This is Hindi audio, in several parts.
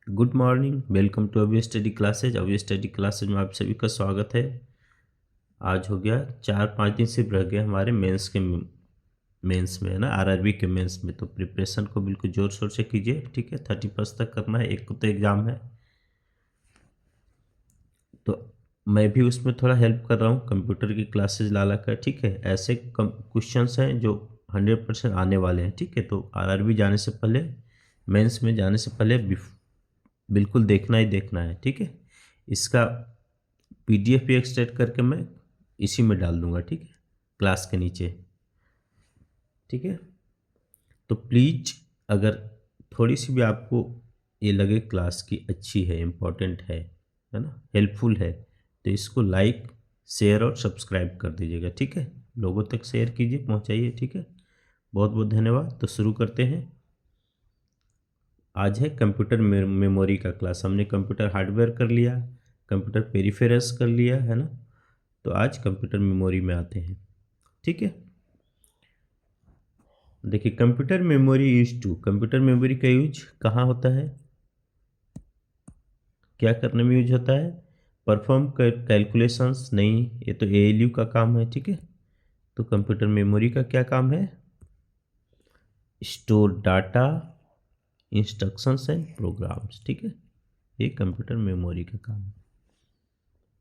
गुड मॉर्निंग, वेलकम टू अभी स्टडी क्लासेज। अभी स्टडी क्लासेज में आप सभी का स्वागत है। आज हो गया 4-5 दिन सिर्फ रह गए हमारे मेंस में, है ना, आरआरबी के मेंस में। तो प्रिपरेशन को बिल्कुल ज़ोर शोर से कीजिए, ठीक है। 31 तक करना है, एक को तो एग्ज़ाम है। तो मैं भी उसमें थोड़ा हेल्प कर रहा हूँ, कंप्यूटर की क्लासेज ला ला कर, ठीक है। ऐसे क्वेश्चंस हैं जो 100% आने वाले हैं, ठीक है। तो आरआरबी जाने से पहले, मेंस में जाने से पहले बिल्कुल देखना ही देखना है, ठीक है। इसका पीडीएफ भी एक्सट्रैक्ट करके मैं इसी में डाल दूंगा, ठीक है, क्लास के नीचे, ठीक है। तो प्लीज़, अगर थोड़ी सी भी आपको ये लगे क्लास की अच्छी है, इम्पोर्टेंट है ना, हेल्पफुल है, तो इसको लाइक, शेयर और सब्सक्राइब कर दीजिएगा, ठीक है। लोगों तक शेयर कीजिए, पहुंचाइए, ठीक है। बहुत बहुत धन्यवाद। तो शुरू करते हैं। आज है कंप्यूटर मेमोरी का क्लास। हमने कंप्यूटर हार्डवेयर कर लिया, कंप्यूटर पेरिफेरल्स कर लिया, है ना। तो आज कंप्यूटर मेमोरी में आते हैं, ठीक है। देखिए, कंप्यूटर मेमोरी कंप्यूटर मेमोरी का यूज कहाँ होता है, क्या करने में यूज होता है? परफॉर्म कैलकुलेशंस नहीं, ये तो एएलयू का काम है, ठीक है। तो कंप्यूटर मेमोरी का क्या काम है? Store data, instructions and programs, ठीक है। ये कंप्यूटर मेमोरी का काम है।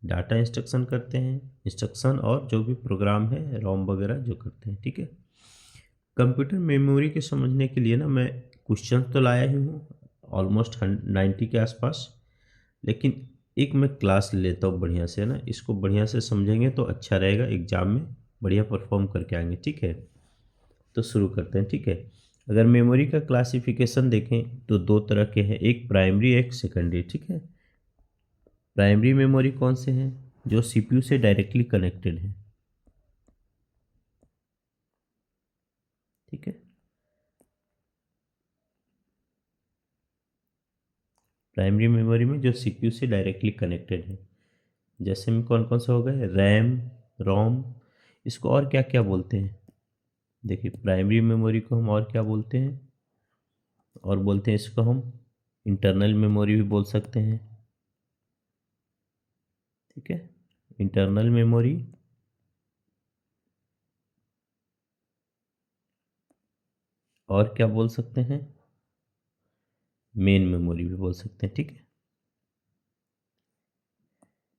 डाटा इंस्ट्रक्शन करते हैं, इंस्ट्रक्शन और जो भी प्रोग्राम है, रोम वगैरह जो करते हैं, ठीक है। कंप्यूटर मेमोरी के समझने के लिए ना, मैं क्वेश्चन तो लाया ही हूँ ऑलमोस्ट 90 के आसपास, लेकिन एक मैं क्लास लेता हूँ बढ़िया से, है ना। इसको बढ़िया से समझेंगे तो अच्छा रहेगा, एग्जाम में बढ़िया परफॉर्म करके आएंगे, ठीक है। तो शुरू करते हैं, ठीक है। अगर मेमोरी का क्लासिफिकेशन देखें तो दो तरह के हैं, एक प्राइमरी, एक सेकेंडरी, ठीक है। प्राइमरी मेमोरी कौन से हैं? जो सीपीयू से डायरेक्टली कनेक्टेड है, ठीक है। प्राइमरी मेमोरी में जो सीपीयू से डायरेक्टली कनेक्टेड है, जैसे में कौन कौन से हो गए? रैम, रोम। इसको और क्या क्या बोलते हैं? देखिए, प्राइमरी मेमोरी को हम और क्या बोलते हैं? और बोलते हैं इसको हम इंटरनल मेमोरी भी बोल सकते हैं, ठीक है। इंटरनल मेमोरी, और क्या बोल सकते हैं? मेन मेमोरी भी बोल सकते हैं, ठीक है।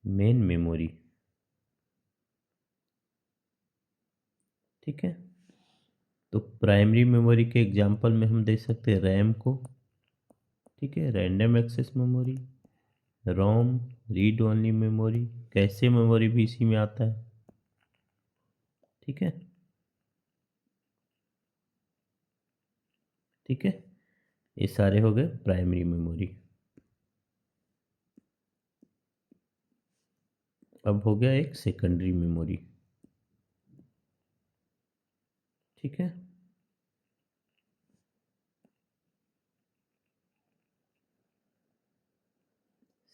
मेन मेमोरी, ठीक है। तो प्राइमरी मेमोरी के एग्जांपल में हम दे सकते हैं रैम को, ठीक है, random access memory. ROM, read only memory, cache memory भी इसी में आता है, ठीक है, ठीक है। ये सारे हो गए प्राइमरी मेमोरी। अब हो गया एक सेकेंडरी मेमोरी, ठीक है।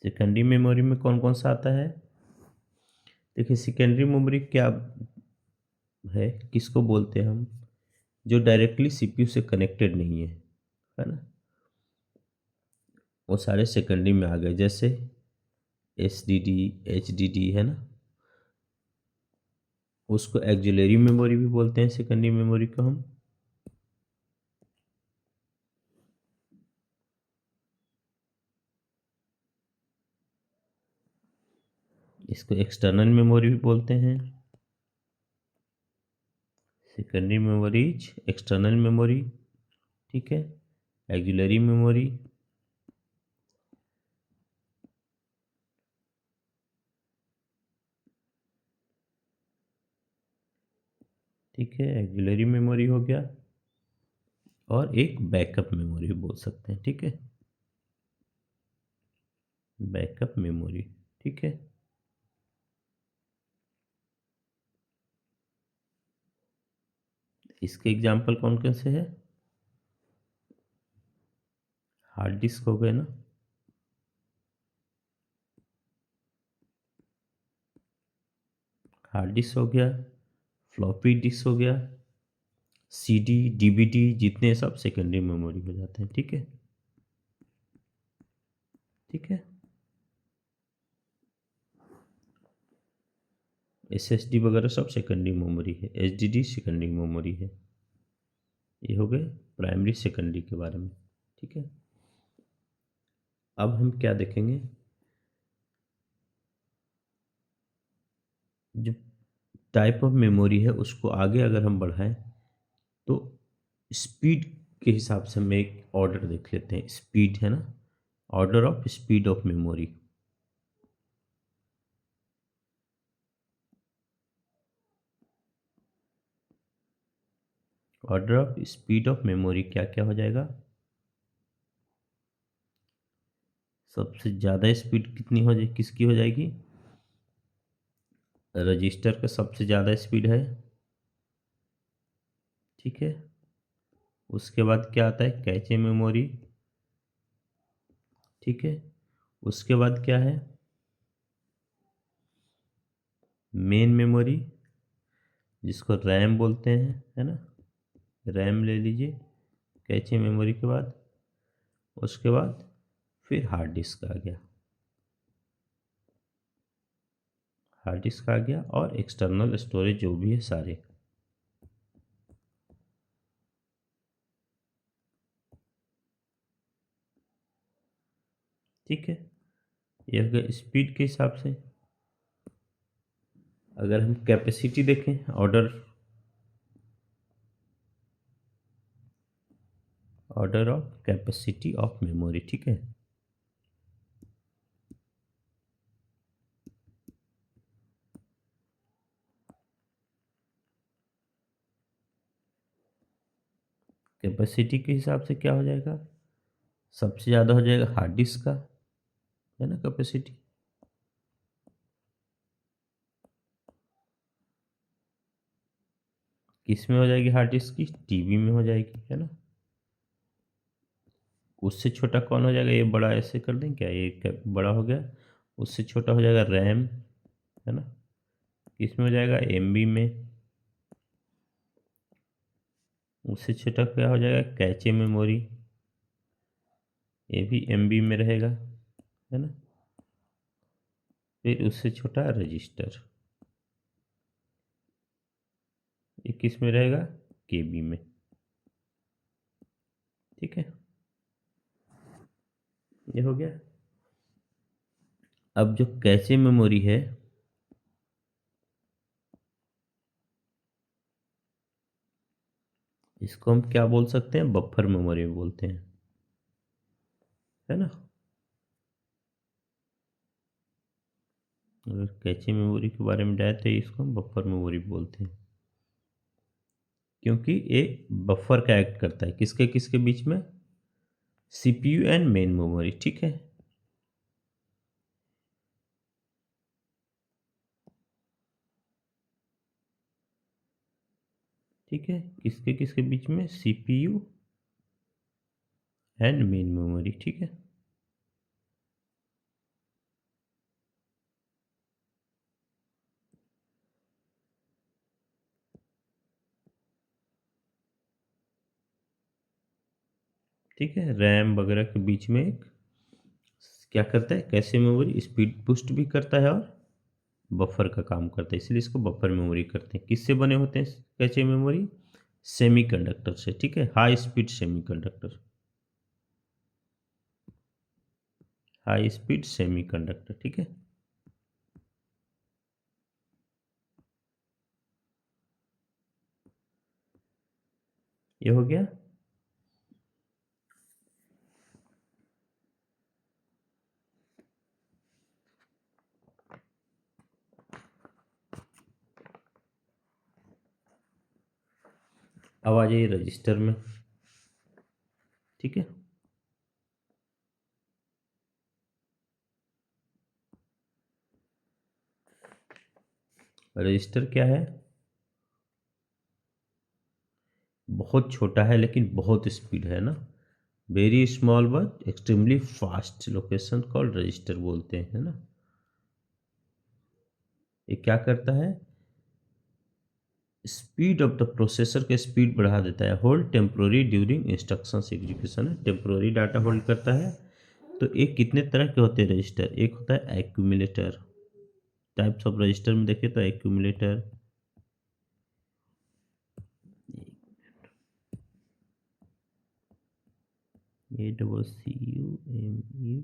सेकेंडरी मेमोरी में कौन कौन सा आता है? देखिए, सेकेंडरी मेमोरी क्या है, किसको बोलते हैं हम? जो डायरेक्टली सीपीयू से कनेक्टेड नहीं है ना, वो सारे सेकेंडरी में आ गए। जैसे एसडीडी, एचडीडी, है ना। उसको एक्सिलरी मेमोरी भी बोलते हैं, सेकेंडरी मेमोरी को हम। इसको एक्सटर्नल मेमोरी भी बोलते हैं। सेकेंडरी मेमोरीज, एक्सटर्नल मेमोरी, ठीक है। एक्सिलरी मेमोरी, ठीक है, एक्सिलरी मेमोरी हो गया। और एक बैकअप मेमोरी भी बोल सकते हैं, ठीक है, बैकअप मेमोरी, ठीक है। इसके एग्जाम्पल कौन कौन से हैं? हार्ड डिस्क हो गए ना, हार्ड डिस्क हो गया, फ्लॉपी डिस्क हो गया, सीडी, डीवीडी, जितने सब सेकेंडरी मेमोरी हो जाते हैं, ठीक है। ठीक है। SSD वगैरह सब सेकेंडरी मेमोरी है, HDD सेकेंडरी मेमोरी है। ये हो गए प्राइमरी सेकेंडरी के बारे में। ठीक है, अब हम क्या देखेंगे, जो टाइप ऑफ मेमोरी है उसको आगे अगर हम बढ़ाएं तो स्पीड के हिसाब से हम एक ऑर्डर देख लेते हैं। स्पीड है ना, order of speed of memory. Order of speed of memory क्या क्या हो जाएगा? सबसे ज़्यादा स्पीड कितनी हो जाए, किसकी हो जाएगी? रजिस्टर का सबसे ज़्यादा स्पीड है। ठीक है, उसके बाद क्या आता है? Cache memory. ठीक है, उसके बाद क्या है? मेन मेमोरी, जिसको रैम बोलते हैं, है ना, रैम ले लीजिए कैचे मेमोरी के बाद। उसके बाद फिर हार्ड डिस्क आ गया, हार्ड डिस्क आ गया, और एक्सटर्नल स्टोरेज जो भी है सारे। ठीक है, ये हो गया स्पीड के हिसाब से। अगर हम कैपेसिटी देखें, order of capacity of memory. ठीक है, कैपेसिटी के हिसाब से क्या हो जाएगा? सबसे ज़्यादा हो जाएगा हार्ड डिस्क का, है ना, कैपेसिटी। किस में हो जाएगी हार्ड डिस्क की? टीबी में हो जाएगी, है ना। उससे छोटा कौन हो जाएगा? ये बड़ा ऐसे कर दें क्या, ये बड़ा हो गया। उससे छोटा हो जाएगा रैम, है ना। किस में हो जाएगा? एमबी में। उससे छोटा क्या हो जाएगा? कैचे मेमोरी, ये भी एमबी में रहेगा, है ना। फिर उससे छोटा रजिस्टर, ये किस में रहेगा? केबी में। ठीक है, ये हो गया। अब जो कैचे मेमोरी है, इसको हम क्या बोल सकते हैं? बफर मेमोरी बोलते हैं, है ना। अगर कैचे मेमोरी के बारे में जाए तो इसको हम बफर मेमोरी बोलते हैं, क्योंकि ये बफर का एक्ट करता है किसके किसके बीच में? CPU and main memory. ठीक है, ठीक है, किसके किसके बीच में? CPU and main memory. ठीक है, ठीक है, रैम वगैरह के बीच में एक क्या करता है? कैसे मेमोरी स्पीड बूस्ट भी करता है और बफर का काम करता है, इसलिए इसको बफर मेमोरी करते हैं। किससे बने होते हैं कैचे मेमोरी? सेमीकंडक्टर से। ठीक है, high speed semiconductor, high speed semiconductor. ठीक है, ये हो गया। अब आ जाइए रजिस्टर में। ठीक है, रजिस्टर क्या है? बहुत छोटा है लेकिन बहुत स्पीड है ना। Very small but extremely fast location called register बोलते हैं, है ना। ये क्या करता है? स्पीड ऑफ द प्रोसेसर के स्पीड बढ़ा देता है। Hold temporary during instructions execution है, टेम्प्रोरी डाटा होल्ड करता है तो एक कितने तरह के होते हैं रजिस्टर? एक होता है एक्यूमुलेटर। टाइप्स ऑफ रजिस्टर में देखें तो एक्यूमुलेटर, ACCUMULAT,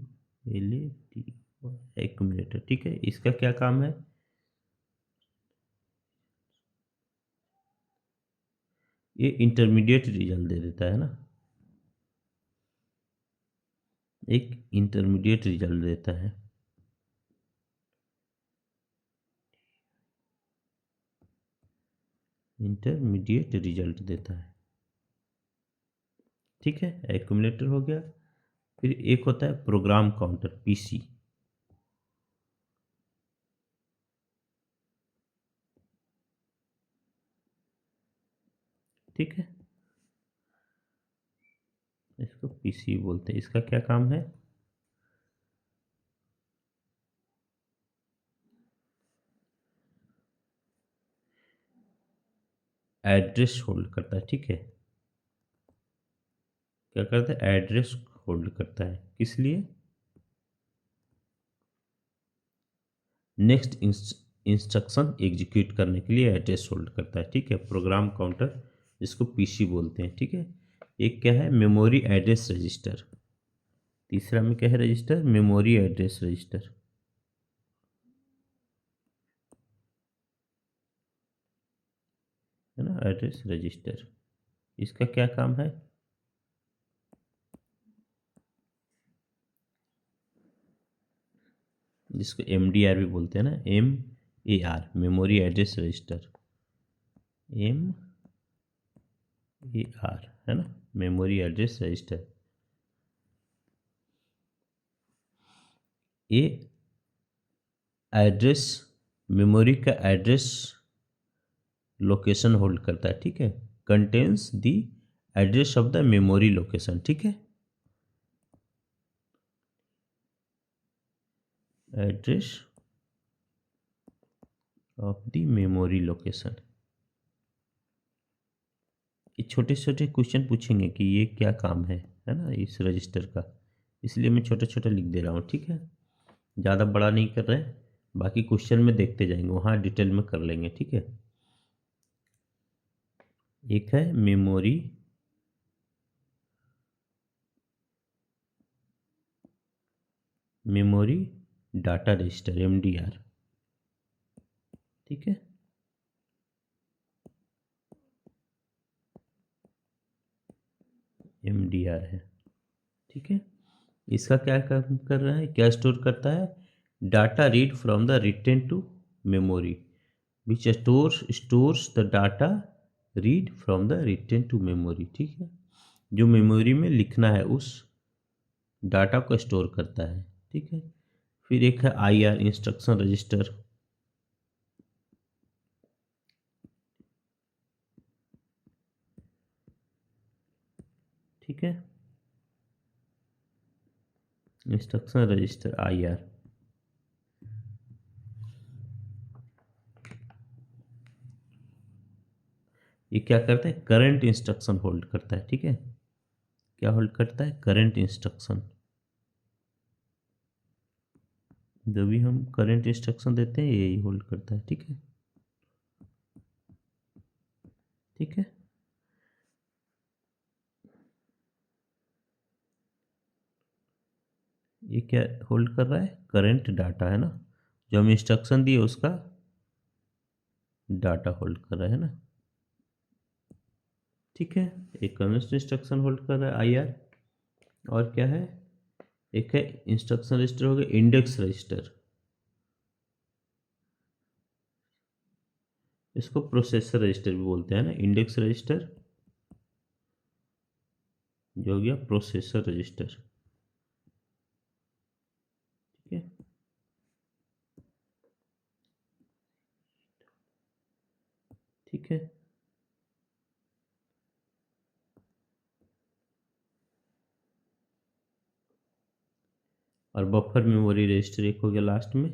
एक्यूमुलेटर। ठीक है, इसका क्या काम है? ये इंटरमीडिएट रिजल्ट दे देता है ना, एक इंटरमीडिएट रिजल्ट देता है। इंटरमीडिएट रिजल्ट देता है। ठीक है, एक्यूमुलेटर हो गया। फिर एक होता है प्रोग्राम काउंटर, पीसी। ठीक है, इसको पीसी बोलते हैं। इसका क्या काम है? एड्रेस होल्ड करता है। ठीक है, क्या करता है? एड्रेस होल्ड करता है। किस लिए? नेक्स्ट इंस्ट्रक्शन एग्जीक्यूट करने के लिए एड्रेस होल्ड करता है। ठीक है, प्रोग्राम काउंटर जिसको पीसी बोलते हैं। ठीक है, एक क्या है? Memory address register. तीसरा में क्या है रजिस्टर? Memory address register. है ना, एड्रेस रजिस्टर। इसका क्या काम है? जिसको MDR भी बोलते हैं ना, MAR, memory address register. MAR है ना, मेमोरी एड्रेस रजिस्टर। ये एड्रेस, मेमोरी का एड्रेस लोकेशन होल्ड करता है। ठीक है, contains the address of the memory location. ठीक है, address of the memory location. ये छोटे छोटे क्वेश्चन पूछेंगे कि ये क्या काम है ना, इस रजिस्टर का। इसलिए मैं छोटा छोटा लिख दे रहा हूँ। ठीक है, ज़्यादा बड़ा नहीं कर रहे हैं। बाकी क्वेश्चन में देखते जाएंगे, वहाँ डिटेल में कर लेंगे। ठीक है, एक है मेमोरी डाटा रजिस्टर, MDR। ठीक है, MDR है। ठीक है, इसका क्या काम कर रहा है? क्या स्टोर करता है? Data read from the written to memory, which stores the data read from the written to memory. ठीक है, जो मेमोरी में लिखना है उस डाटा को स्टोर करता है। ठीक है, फिर एक है IR, इंस्ट्रक्शन रजिस्टर। ठीक है, इंस्ट्रक्शन रजिस्टर IR। ये क्या करता है? करंट इंस्ट्रक्शन होल्ड करता है। ठीक है, क्या होल्ड करता है? Current instruction. जो भी हम करंट इंस्ट्रक्शन देते हैं यही होल्ड करता है। ठीक है, ठीक है, ये क्या होल्ड कर रहा है? करंट डाटा है ना, जो हम इंस्ट्रक्शन दिए उसका डाटा होल्ड कर रहा है ना। ठीक है, एक करंट इंस्ट्रक्शन होल्ड कर रहा है IR। और क्या है? एक है इंस्ट्रक्शन रजिस्टर, हो गया इंडेक्स रजिस्टर। इसको प्रोसेसर रजिस्टर भी बोलते हैं ना, इंडेक्स रजिस्टर जो हो गया प्रोसेसर रजिस्टर। ठीक है, ठीक है, और बफर मेमोरी रजिस्टर एक हो गया लास्ट में,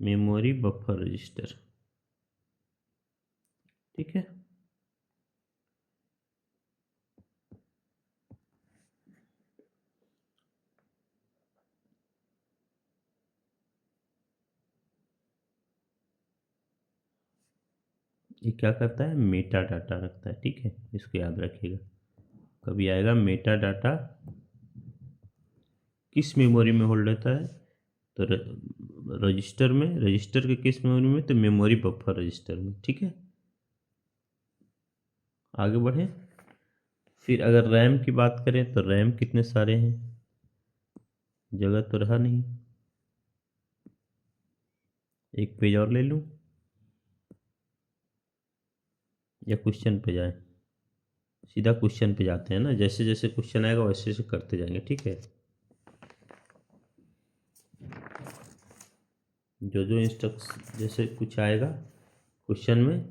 मेमोरी बफर रजिस्टर। ठीक है, ये क्या करता है, मेटा डाटा रखता है, ठीक है, इसको याद रखिएगा। कभी आएगा मेटा डाटा किस मेमोरी में होल्ड रहता है, तो रजिस्टर में, रजिस्टर के किस मेमोरी में, तो मेमोरी बफर रजिस्टर में, ठीक है। आगे बढ़े, फिर अगर रैम की बात करें तो रैम कितने सारे हैं, जगह तो रहा नहीं, एक पेज और ले लूँ या क्वेश्चन पे जाएं, सीधा क्वेश्चन पे जाते हैं ना, जैसे जैसे क्वेश्चन आएगा वैसे वैसे करते जाएंगे, ठीक है। जो जो इंस्ट्रक्शन जैसे कुछ आएगा क्वेश्चन में,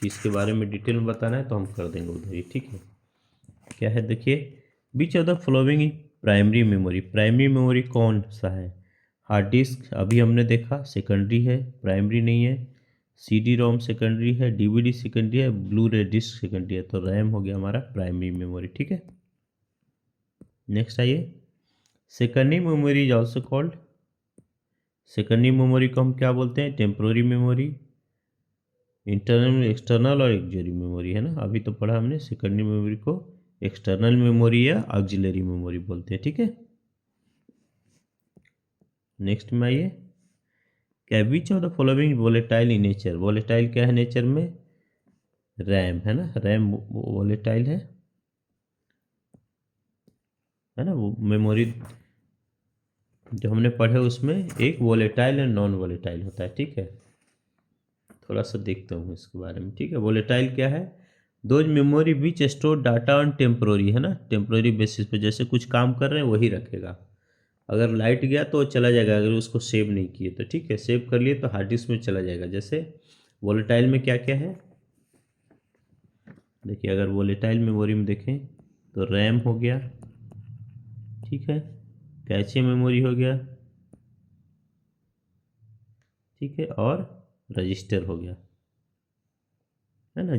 इसके बारे में डिटेल में बताना है तो हम कर देंगे उधर ही, ठीक है। क्या है देखिए, which of the following in primary memory, primary memory कौन सा है, हार्ड डिस्क अभी हमने देखा सेकेंडरी है, प्राइमरी नहीं है। सीडी रोम सेकेंडरी है, डीवीडी सेकेंडरी है, ब्लू रे डिस्क सेकेंडरी है, तो रैम हो गया हमारा प्राइमरी मेमोरी, ठीक है। नेक्स्ट आइए, secondary memory is also called, secondary memory को हम क्या बोलते हैं, टेम्पोररी मेमोरी, इंटरनल, एक्सटर्नल और एक्सिलरी मेमोरी, है ना। अभी तो पढ़ा हमने सेकेंडरी मेमोरी को एक्सटर्नल मेमोरी या ऑक्सिलरी मेमोरी बोलते हैं, ठीक है। नेक्स्ट में आइए, क्या विच of the following volatile in nature, volatile क्या है नेचर में, रैम, है ना, रैम वोलेटाइल है ना। वो मेमोरी जो हमने पढ़े उसमें एक वोलेटाइल और नॉन वोलेटाइल होता है, ठीक है। थोड़ा सा देखते हूँ इसके बारे में, ठीक है। वोलेटाइल क्या है, those memory which store data on temporary, है ना, टेम्प्रोरी बेसिस पे, जैसे कुछ काम कर रहे हैं वही रखेगा। अगर लाइट गया तो चला जाएगा, अगर उसको सेव नहीं किए तो, ठीक है, सेव कर लिए तो हार्ड डिस्क में चला जाएगा। जैसे वोलेटाइल में क्या क्या है देखिए, अगर वोलेटाइल मेमोरी में देखें तो रैम हो गया, ठीक है, कैचे मेमोरी हो गया, ठीक है, और रजिस्टर हो गया, है ना।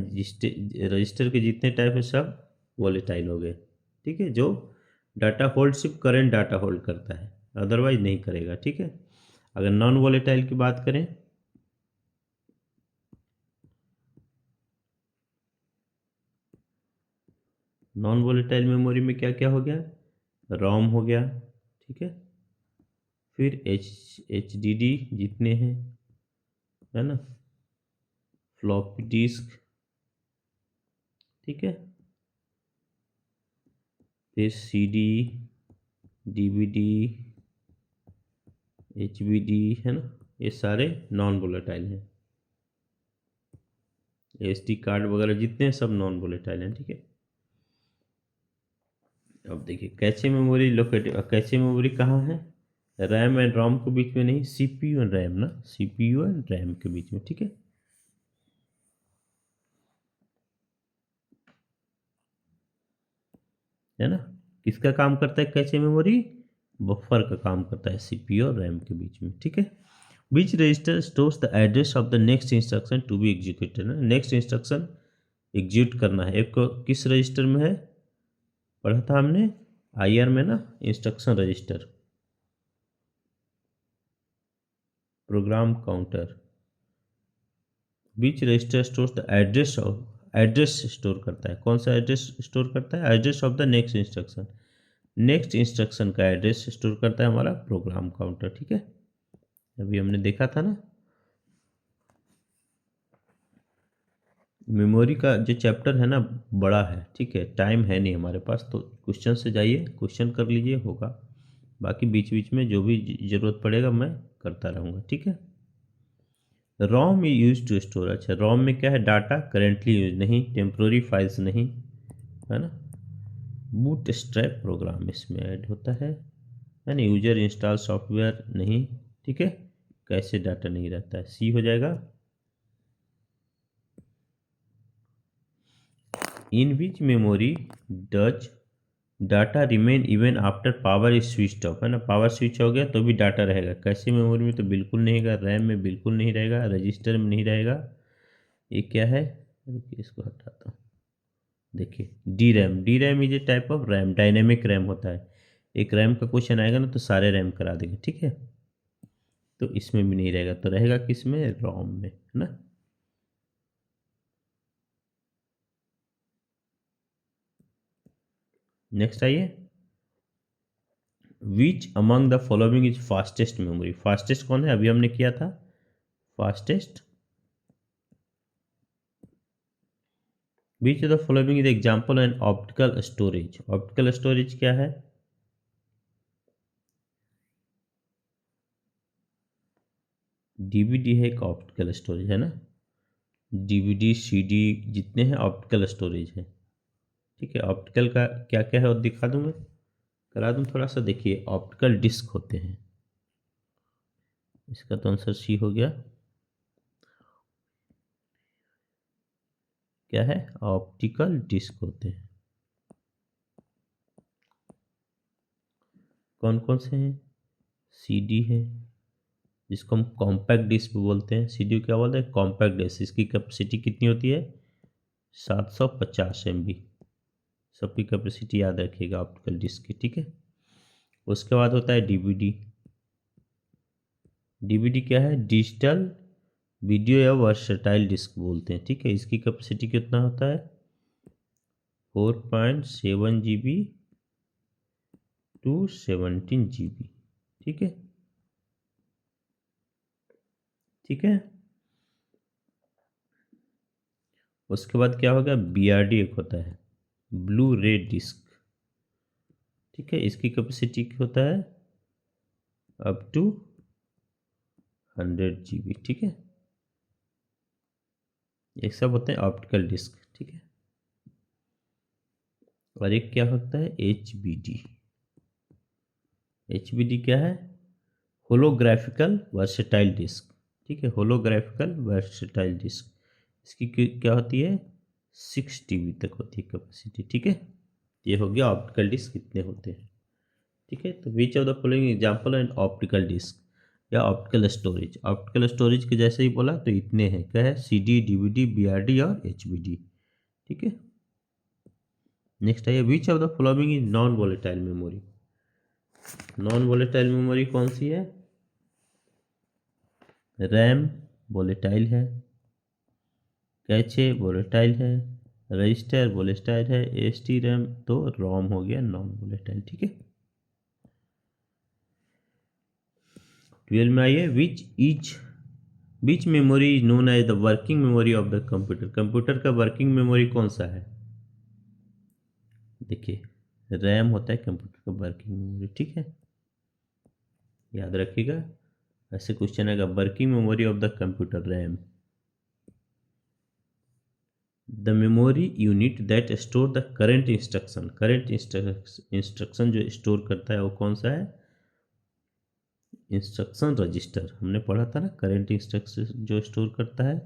रजिस्टर के जितने टाइप है सब वोलेटाइल हो गए, ठीक है, जो डाटा होल्ड सिर्फ करेंट डाटा होल्ड करता है, अदरवाइज नहीं करेगा, ठीक है। अगर नॉन वोलेटाइल की बात करें, नॉन वोलेटाइल मेमोरी में क्या क्या हो गया, रोम हो गया, ठीक है, फिर HDD जितने हैं, है ना, फ्लॉपी डिस्क, ठीक है, फिर CD, DVD, HBD, है ना, ये सारे नॉन वोलेटाइल हैं। SD कार्ड वगैरह जितने हैं सब नॉन वोलेटाइल हैं, ठीक है। अब देखिए cache memory located, cache memory कहाँ है, रैम एंड रोम के बीच में नहीं, CPU एंड रैम ना, CPU एंड रैम के बीच में, ठीक है। है ना, किसका काम करता है कैचे मेमोरी, बफर का काम करता है, CPU और रैम के बीच में, ठीक है। Which register stores the address of the next instruction to be executed, ना नेक्स्ट इंस्ट्रक्शन एग्जीक्यूट करना है, एक को किस रजिस्टर में है, पढ़ा था हमने IR में ना, instruction register, program counter. Beach register store the address of, address store करता है, कौन सा एड्रेस स्टोर करता है, address of the next instruction, next instruction का एड्रेस स्टोर करता है हमारा प्रोग्राम काउंटर, ठीक है। अभी हमने देखा था ना, मेमोरी का जो चैप्टर है ना बड़ा है, ठीक है, टाइम है नहीं हमारे पास, तो क्वेश्चन से जाइए, क्वेश्चन कर लीजिए, होगा। बाकी बीच बीच में जो भी ज़रूरत पड़ेगा मैं करता रहूँगा, ठीक है। रोम यूज टू स्टोर, अच्छा रोम में क्या है, डाटा करेंटली यूज नहीं, टेम्प्रोरी फाइल्स नहीं, है ना। बूट स्ट्रैप प्रोग्राम इसमें ऐड होता है ना, यूजर इंस्टॉल सॉफ्टवेयर नहीं, ठीक है, कैसे डाटा नहीं रहता है, सी हो जाएगा। In which memory does data remain even after power is switch off, है ना, पावर स्विच हो गया तो भी डाटा रहेगा, कैसे मेमोरी में तो बिल्कुल नहीं रहेगा, रैम में बिल्कुल नहीं रहेगा, रजिस्टर में नहीं रहेगा। ये क्या है, इसको हटाता हूँ, देखिए D RAM is a type of RAM, dynamic RAM होता है, एक रैम का क्वेश्चन आएगा ना तो सारे रैम करा देंगे, ठीक है, तो इसमें भी नहीं रहेगा, तो रहेगा किस में, रोम में, है ना। नेक्स्ट आइए, which among the following is fastest memory. Fastest कौन है, अभी हमने किया था fastest. Which of the following is example and optical storage. Optical storage क्या है, डीवीडी है एक ऑप्टिकल स्टोरेज है ना, डीवीडी सीडी जितने हैं ऑप्टिकल स्टोरेज है। ठीक है, ऑप्टिकल का क्या क्या है और दिखा दूँ मैं, करा दूँ थोड़ा सा। देखिए ऑप्टिकल डिस्क होते हैं, इसका तो आंसर सी हो गया। क्या है, ऑप्टिकल डिस्क होते हैं। कौन कौन से हैं, सीडी है जिसको हम कॉम्पैक्ट डिस्क बोलते हैं, सीडी क्या बोलते हैं, कॉम्पैक्ट डिस्क। इसकी कैपेसिटी कितनी होती है, 750 MB। सबकी कैपेसिटी याद रखिएगा ऑप्टिकल डिस्क की, ठीक है। उसके बाद होता है डीवीडी। डीवीडी क्या है, डिजिटल वीडियो या वर्सटाइल डिस्क बोलते हैं, ठीक है। इसकी कैपेसिटी कितना होता है, 4.7 GB टू 17 GB, ठीक है, ठीक है। उसके बाद क्या होगा, बीआरडी एक होता है, ब्लू रे डिस्क, ठीक है। इसकी कैपेसिटी होता है अप टू 100 GB, ठीक है। ये सब होते हैं ऑप्टिकल डिस्क, ठीक है। और एक क्या होता है, HBD। HBD क्या है, होलोग्राफिकल वर्सेटाइल डिस्क, ठीक है, होलोग्राफिकल वर्सेटाइल डिस्क। इसकी क्या होती है, 6 TB तक होती है कैपेसिटी, ठीक है। ये हो गया ऑप्टिकल डिस्क कितने होते हैं, ठीक है। तो which of the following example and optical disk या ऑप्टिकल स्टोरेज। ऑप्टिकल स्टोरेज के जैसे ही बोला तो इतने हैं, क्या है, CD, DVD, BRD और HBD, ठीक है। नेक्स्ट आइए, which of the following is non volatile memory. Non volatile memory कौन सी है, रैम वोलेटाइल है, कैचे वोलेटाइल है, रजिस्टर वोलेटाइल है, ST रैम तो रोम हो गया नॉन वोलेटाइल, ठीक है। 12 में आइए, which memory is known as the working memory of the computer. Computer का वर्किंग मेमोरी कौन सा है, देखिए रैम होता है कंप्यूटर का वर्किंग मेमोरी, ठीक है, याद रखिएगा। ऐसे क्वेश्चन आएगा, working memory of the computer RAM, the memory unit that store the current instruction. Current instruction जो स्टोर करता है वो कौन सा है, इंस्ट्रक्शन रजिस्टर। हमने पढ़ा था ना, करेंट इंस्ट्रक्शन जो स्टोर करता है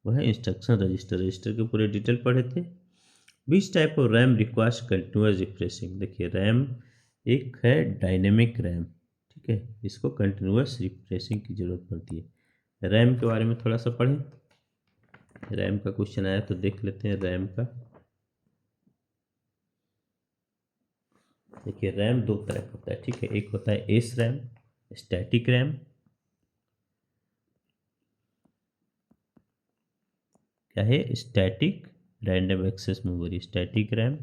वह है इंस्ट्रक्शन रजिस्टर। रजिस्टर के पूरे डिटेल पढ़े थे। विच type of RAM requires continuous refreshing. देखिए रैम एक है डायनेमिक रैम, ठीक है, इसको कंटिन्यूअस रिफ्रेशिंग की जरूरत पड़ती है। रैम के बारे में थोड़ा सा पढ़ें, रैम का क्वेश्चन आया तो देख लेते हैं रैम का। देखिए रैम दो तरह का होता है, ठीक है, एक होता है एस रैम, स्टैटिक रैम। क्या है, static random access memory, static RAM,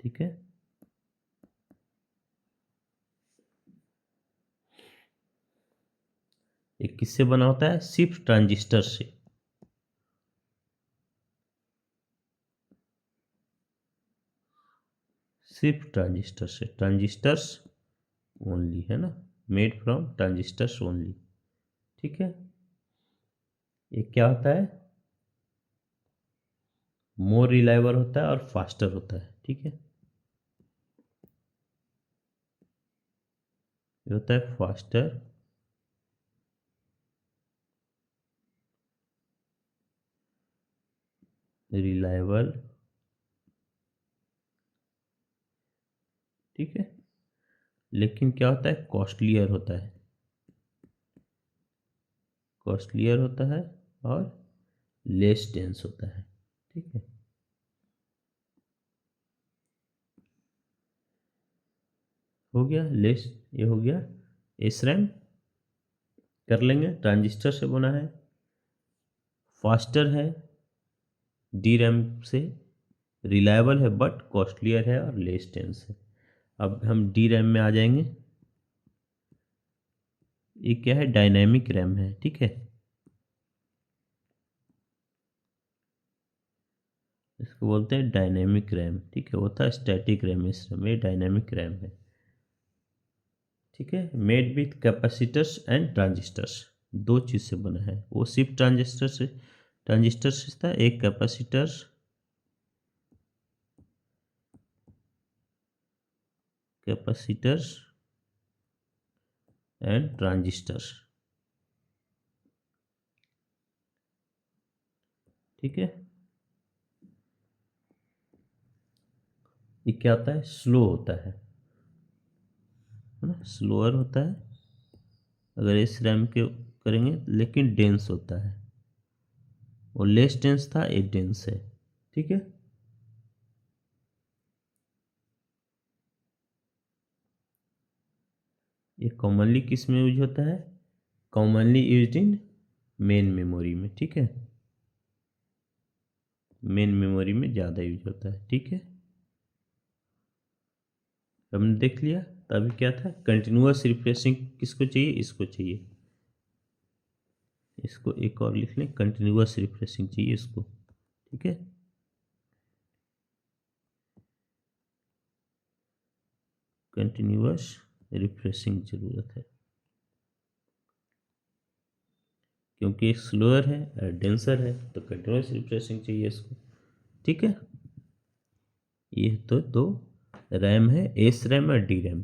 ठीक है। एक किससे बना होता है, सिर्फ ट्रांजिस्टर से, सिर्फ ट्रांजिस्टर से, ट्रांजिस्टर्स ओनली है ना, मेड फ्रॉम ट्रांजिस्टर्स ओनली, ठीक है। ये क्या होता है, मोर रिलायबल होता है और फास्टर होता है, ठीक है। ये होता है फास्टर, रिलायबल, ठीक है। लेकिन क्या होता है, कॉस्टलियर होता है, कॉस्टलियर होता है और लेस डेंस होता है, ठीक है। हो गया लेस, ये हो गया एसरैम, कर लेंगे, ट्रांजिस्टर से बना है, फास्टर है डी रैम से, रिलायबल है बट कॉस्टलियर है और लेस डेंस है। अब हम डी रैम में आ जाएंगे। ये क्या है, डायनेमिक रैम है, ठीक है। इसको बोलते हैं डायनेमिक रैम, ठीक है। वो था स्टैटिक रैम, इस रैम में डायनेमिक रैम है, ठीक है। Made with capacitors and transistors, दो चीज़ से बना है। वो सिर्फ ट्रांजिस्टर से था, एक कैपेसिटर्स एंड ट्रांजिस्टर्स, ठीक है। ये क्या होता है, स्लो होता है ना, स्लोअर होता है अगर इस रैम के करेंगे, लेकिन डेंस होता है। वो लेस डेंस था, ये डेंस है, ठीक है। ये कॉमनली किस में यूज होता है, commonly used in main memory में, ठीक है। मेन मेमोरी में ज़्यादा यूज होता है, ठीक है। हमने देख लिया। तो अभी क्या था, कंटिन्यूअस रिफ्रेशिंग किसको चाहिए, इसको चाहिए। इसको एक और लिख लें, कंटिन्यूअस रिफ्रेशिंग चाहिए इसको, ठीक है। कंटिन्यूअस रिफ्रेशिंग ज़रूरत है, क्योंकि एक स्लोअर है और डेंसर है, तो कंटिन्यूअस रिफ्रेशिंग चाहिए इसको, ठीक है। ये तो दो रैम है, एस रैम और डी रैम,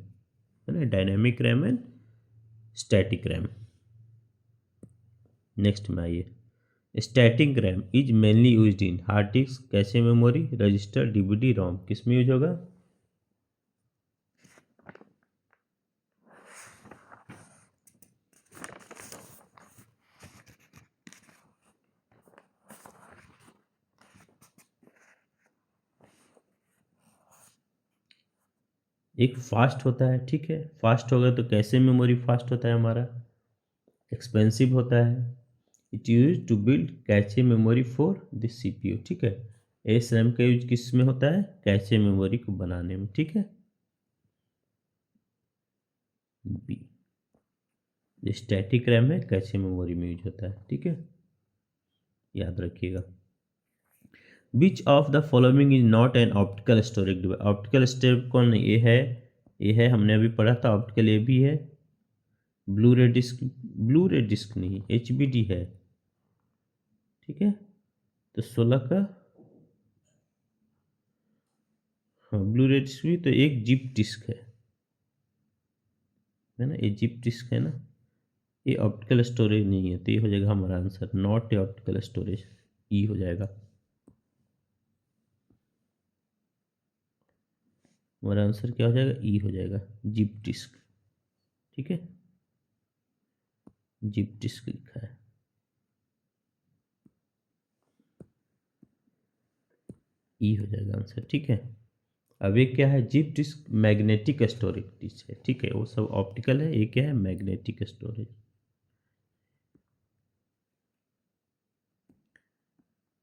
है ना, dynamic RAM and static RAM. Next में आइए, static RAM is mainly used in hard disk, cache memory, register, DVD, ROM. किस में यूज होगा, एक फास्ट होता है, ठीक है। फास्ट होगा तो कैसे मेमोरी फास्ट होता है हमारा, एक्सपेंसिव होता है। It use to build cache memory for this CPU, ठीक है। एस रैम का यूज किस में होता है, कैचे मेमोरी को बनाने में, ठीक है। बी, स्टैटिक रैम है, कैचे मेमोरी में यूज होता है, ठीक है, याद रखिएगा। विच of the following is not an optical storage device, optical storage कौन, ये है हमने अभी पढ़ा था, ऑप्टिकल ये भी है। ब्लू रे डिस्क नहीं, एच है, ठीक है। तो 16 का, हाँ ब्लू रे डिस्क भी, तो एक जिप डिस्क है ना, ये जिप डिस्क है ना, ये ऑप्टिकल स्टोरेज नहीं है, तो ये हो जाएगा हमारा answer, not a optical storage, E हो जाएगा हमारा आंसर, क्या हो जाएगा, ई हो जाएगा, जिप डिस्क, ठीक है। जिप डिस्क लिखा है, ई हो जाएगा आंसर, ठीक है। अब ये क्या है, zip disk magnetic storage disk है, ठीक है। वो सब ऑप्टिकल है, ये क्या है, मैग्नेटिक स्टोरेज,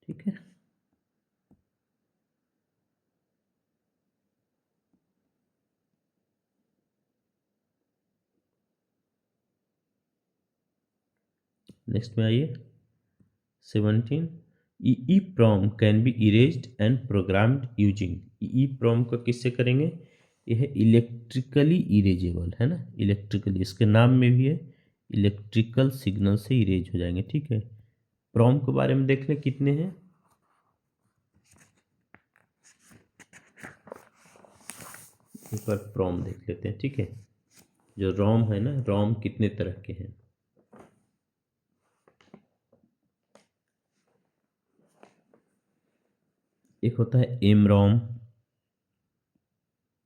ठीक है। नेक्स्ट में आइए, 17, EEPROM can be erased and programmed using, EEPROM को किससे करेंगे, यह है इलेक्ट्रिकली इरेजेबल, है ना, इलेक्ट्रिकली, इसके नाम में भी है, इलेक्ट्रिकल सिग्नल से इरेज हो जाएंगे, ठीक है। प्रॉम के बारे में देख ले कितने हैं, एक बार प्रॉम देख लेते हैं, ठीक है। जो रोम है ना, रोम कितने तरह के हैं, एक होता है एम रोम,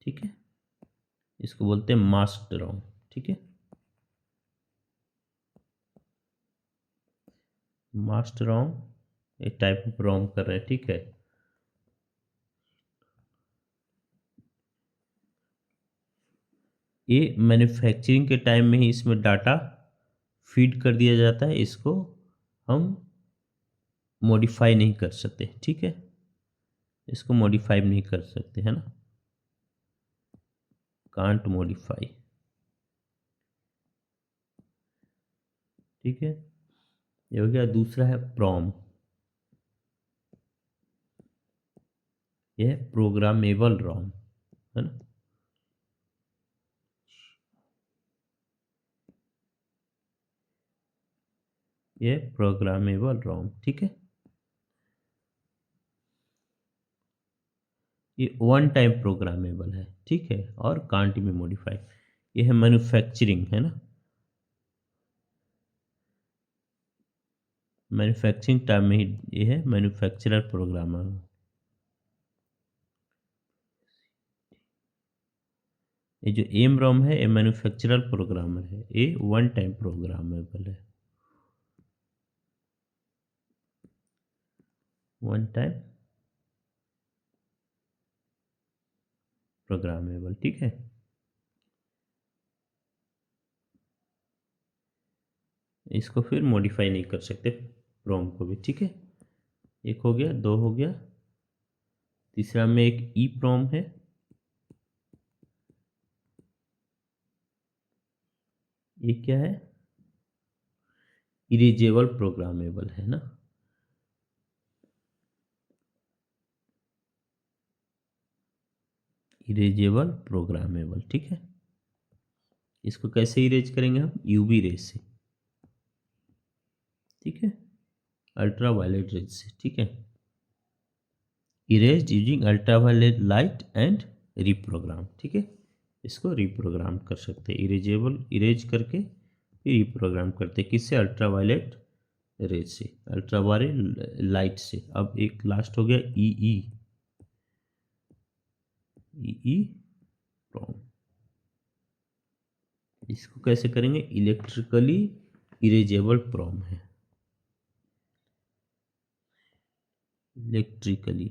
ठीक है, इसको बोलते हैं मास्क्ड रोम, ठीक है। मास्क्ड रोम एक टाइप ऑफ रोम कर रहे हैं, ठीक है। ये मैन्युफैक्चरिंग के टाइम में ही इसमें डाटा फीड कर दिया जाता है, इसको हम मॉडिफाई नहीं कर सकते, ठीक है। इसको मॉडिफाई नहीं कर सकते, है ना, कांट मॉडिफाई। ठीक है, ये हो गया। दूसरा है प्रॉम, ये है प्रोग्रामेबल रॉम, है ना। ये प्रोग्रामेबल रॉम, ठीक है। ये वन टाइम प्रोग्रामेबल है, ठीक है, और कांट बी मॉडिफाई। ये है मैन्युफैक्चरिंग, है ना, मैन्युफैक्चरिंग टाइम में ही ये है मैन्युफैक्चरर प्रोग्रामर। ये जो एम रोम है ये मैन्युफैक्चरर प्रोग्रामर है, ये वन टाइम प्रोग्रामेबल है, वन टाइम प्रोग्रामेबल, ठीक है। इसको फिर मॉडिफाई नहीं कर सकते रोम को भी, ठीक है। एक हो गया, दो हो गया। तीसरा में एक ई प्रोम है, ये क्या है, इरेजेबल प्रोग्रामेबल, है ना। इरेजेबल प्रोग्रामेबल, ठीक है। इसको कैसे इरेज करेंगे हम, यूवी रेज से, ठीक है, अल्ट्रा वायलेट रेज से, ठीक है। Erase using ultra violet light and reprogram, ठीक है। इसको रीप्रोग्राम कर सकते हैं, इरेजेबल इरेज करके फिर रीप्रोग्राम करते हैं, किससे, अल्ट्रा वायलेट रेज से, अल्ट्रा वायलेट लाइट से। अब एक लास्ट हो गया ई प्रॉम। इसको कैसे करेंगे, इलेक्ट्रिकली इरेजेबल प्रॉम है, इलेक्ट्रिकली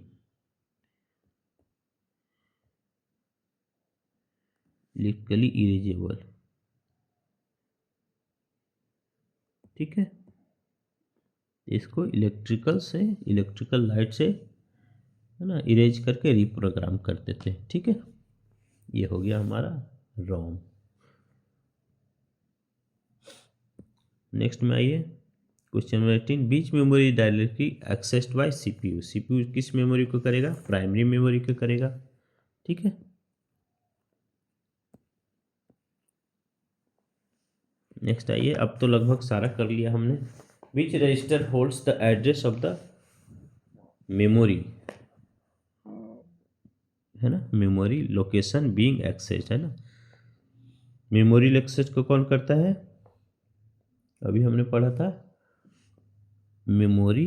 इरेजेबल, ठीक है। इसको इलेक्ट्रिकल लाइट से, है ना, इरेज करके रीप्रोग्राम कर देते हैं, ठीक है। ये हो गया हमारा रोम। नेक्स्ट में आइए, क्वेश्चन नंबर 18, बीच memory directly accessed bye CPU. CPU किस मेमोरी को करेगा, प्राइमरी मेमोरी को करेगा, ठीक है। नेक्स्ट आइए, अब तो लगभग सारा कर लिया हमने। Which register holds the address of the memory, है ना, मेमोरी लोकेशन बीइंग एक्सेस्ड, है ना। मेमोरी एक्सेस को कौन करता है, अभी हमने पढ़ा था, मेमोरी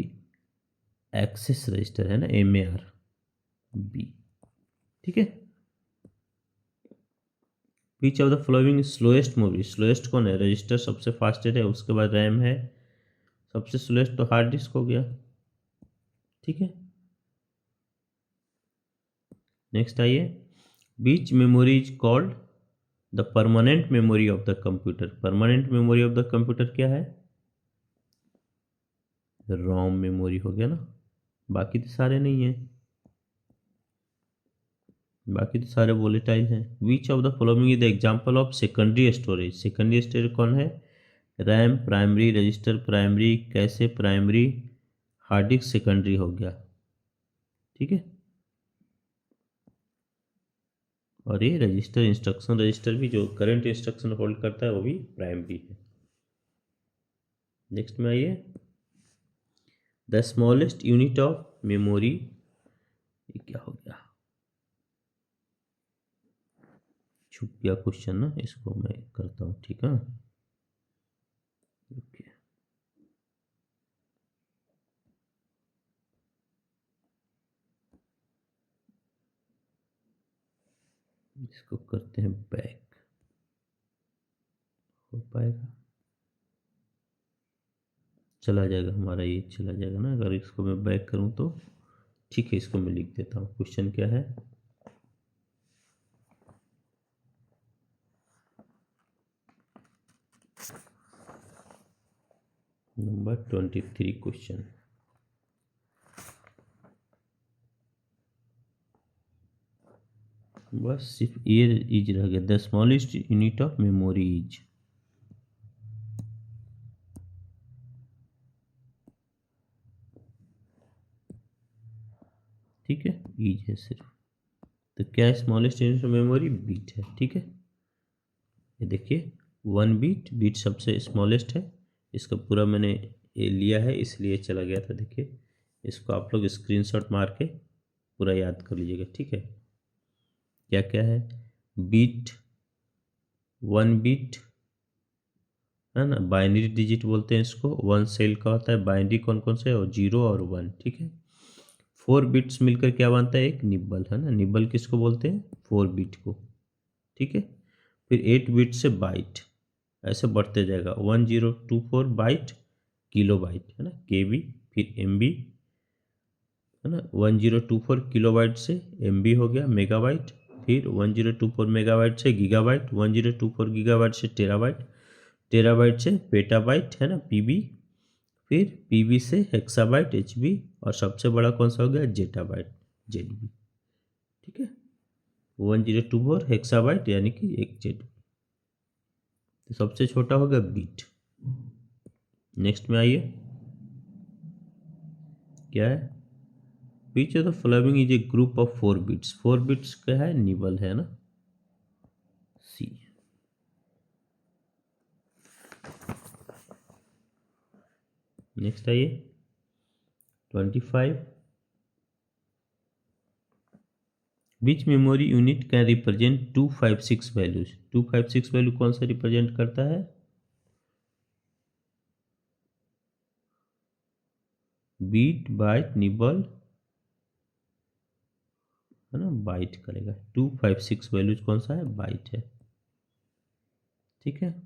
एक्सेस रजिस्टर, है ना, MARB, ठीक है। Which of the following slowest memory, slowest कौन है, रजिस्टर सबसे फास्टेस्ट है, उसके बाद रैम है, सबसे स्लोएस्ट तो हार्ड डिस्क हो गया, ठीक है। नेक्स्ट आइए, which memory is called the permanent memory of the computer. Permanent memory of the computer क्या है, रोम मेमोरी हो गया ना, बाकी तो सारे नहीं है, बाकी तो सारे वोलेटाइल हैं। विच of the following is the example of secondary storage, secondary storage कौन है, रैम प्राइमरी, रजिस्टर प्राइमरी, कैसे प्राइमरी, हार्ड डिस्क सेकेंडरी हो गया, ठीक है। और ये रजिस्टर, इंस्ट्रक्शन रजिस्टर भी जो करंट इंस्ट्रक्शन होल्ड करता है वो भी प्राइमरी है। नेक्स्ट में आइए, the smallest unit of memory, ये क्या हो गया, छुप गया क्वेश्चन ना, इसको मैं करता हूँ, ठीक है। ओके, इसको करते हैं बैक, हो पाएगा, चला जाएगा हमारा, ये चला जाएगा ना, अगर इसको मैं बैक करूँ तो, ठीक है। इसको मैं लिख देता हूँ, क्वेश्चन क्या है, नंबर 23 क्वेश्चन। बस सिर्फ ये इज रह गया, the smallest unit of memory is. ठीक है, इज है सिर्फ। तो क्या है smallest unit of memory? Bit है। ठीक है, ये देखिए 1 बीट, बीट सबसे स्मॉलेस्ट है। इसका पूरा मैंने ये लिया है इसलिए चला गया था। देखिए इसको आप लोग स्क्रीनशॉट मार के पूरा याद कर लीजिएगा। ठीक है, क्या क्या है? बीट, 1 बीट है ना, बाइनरी डिजिट बोलते हैं इसको। 1 सेल का होता है। बाइनरी कौन कौन से? और 0 और 1। ठीक है, 4 बिट्स मिलकर क्या बनता है? एक निब्बल, है ना। निब्बल किसको बोलते हैं? 4 बिट को। ठीक है, फिर 8 बिट से बाइट, ऐसे बढ़ते जाएगा। 1024 बाइट किलो बाइट, है ना, केबी, फिर एमबी, है ना। 1024 किलोबाइट से एमबी हो गया मेगाबाइट, फिर 1024 मेगाबाइट से गीगाबाइट, 1024 गीगाबाइट से टेराबाइट, टेराबाइट से पेटाबाइट, है ना, पीबी, फिर पीबी से हेक्साबाइट, एचबी, और सबसे बड़ा कौन सा हो गया? Zettabyte, ZB. ठीक है, 1024 हेक्साबाइट यानी कि 1 जेडबी। तो सबसे छोटा हो गया बीट। नेक्स्ट में आइए, क्या है? Which of the following is a group of 4 bits. 4 bits क्या है? निबल है ना, सी। नेक्स्ट आइए 25, which memory unit can represent 256 values. 256 value कौन सा रिप्रेजेंट करता है? बीट, बाइट, निबल, है ना, बाइट करेगा। 256 वैल्यूज कौन सा है? बाइट है। ठीक है,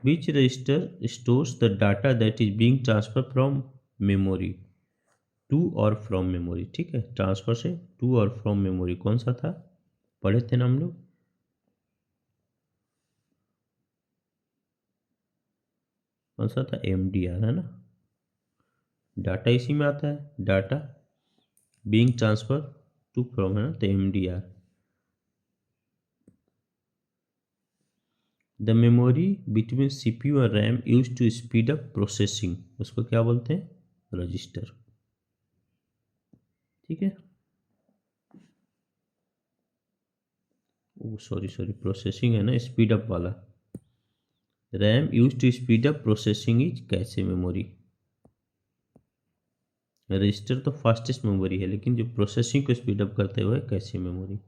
which register stores the data that is being transferred from memory to or from memory। ठीक है, ट्रांसफर से टू और फ्रॉम मेमोरी कौन सा था? पढ़े थे ना हम लोग। कौन सा था? MDR, है ना। डाटा इसी में आता है, data being transfer to from, है ना, तो MDR। The memory between CPU और RAM use to speed up processing, उसको क्या बोलते हैं? रजिस्टर। ठीक है, ओ सॉरी सॉरी, प्रोसेसिंग है ना, स्पीड अप वाला। RAM use to speed up processing is cache memory. Register तो फास्टेस्ट मेमोरी है, लेकिन जो प्रोसेसिंग को स्पीड अप करते हुए cache memory.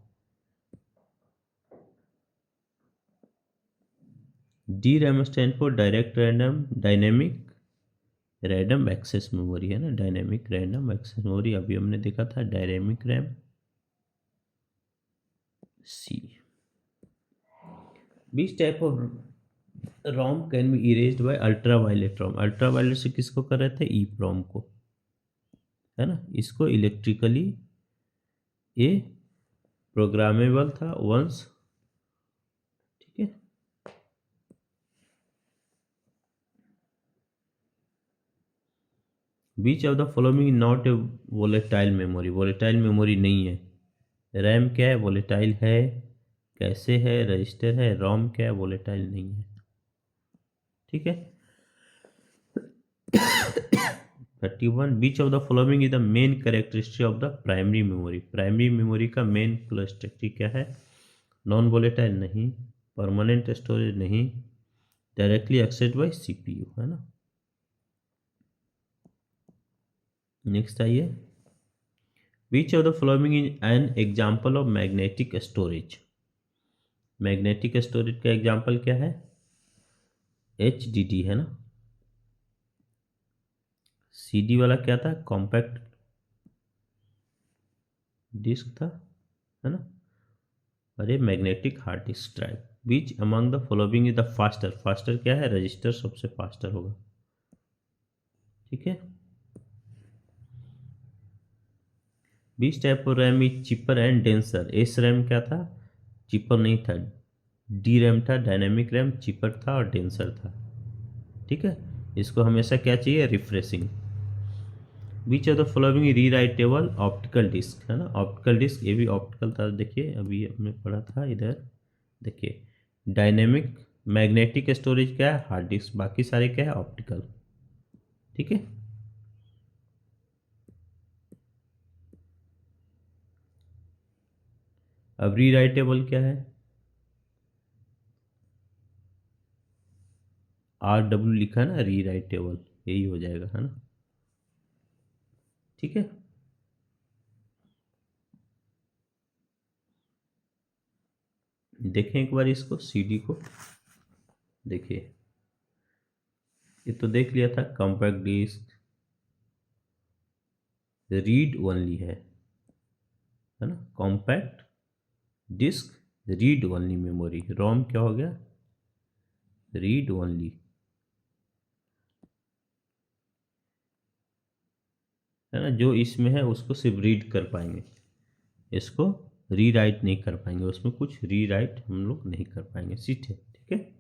D RAM stand for direct random dynamic random access memory, है ना, डायनेमिक रैंडम एक्सेस मेमोरी। अभी हमने देखा था dynamic RAM, C. Which type of ROM can be erased by ultra violet ROM. Ultra violet से किसको कर रहे थे? ई प्रोम को, है ना। इसको इलेक्ट्रिकली ये प्रोग्रामेबल था वंस। ठीक है, which of the following not a volatile memory. Volatile memory नहीं है। रैम क्या है? वोलेटाइल है। कैसे है? रजिस्टर है। रोम क्या है? वोलेटाइल नहीं है। ठीक है, 31, which of the following is the main characteristic of the primary memory. Primary memory का मेन कैरेक्टरिस्टिक क्या है? नॉन वोलेटाइल नहीं, परमानेंट स्टोरेज नहीं, डायरेक्टली एक्सेस बाय CPU, है ना। नेक्स्ट आइए, which of the following is an example of magnetic storage. Magnetic storage का एग्जाम्पल क्या है? HDD, है ना। CD वाला क्या था? कॉम्पैक्ट डिस्क था, है ना। अरे magnetic hard disk drive. Which among the following is the faster. Faster क्या है? रजिस्टर सबसे फास्टर होगा। ठीक है, which type of RAM is cheaper and denser. S RAM क्या था? चिपर नहीं था। डी रैम था, डायनेमिक रैम, चिपर था और डेंसर था। ठीक है, इसको हमेशा क्या चाहिए? Refreshing. Which of the following rewritable optical disk, है ना, ऑप्टिकल डिस्क, ये भी ऑप्टिकल था, देखिए अभी हमने पढ़ा था इधर, देखिए डायनेमिक मैग्नेटिक स्टोरेज क्या है, हार्ड डिस्क, बाकी सारे क्या है, ऑप्टिकल, ठीक है। अब रीराइटेबल क्या है, RW लिखा है ना, रीराइटेबल यही हो जाएगा, है ना, ठीक है। देखें एक बार इसको, CD को देखिए, ये तो देख लिया था, कॉम्पैक्ट डिस्क रीड ओनली है ना, compact disc read only memory, ROM क्या हो गया, रीड ओनली, है ना, जो इसमें है उसको सिर्फ रीड कर पाएंगे, इसको रीराइट नहीं कर पाएंगे, उसमें कुछ रीराइट हम लोग नहीं कर पाएंगे, ठीक है, ठीक है।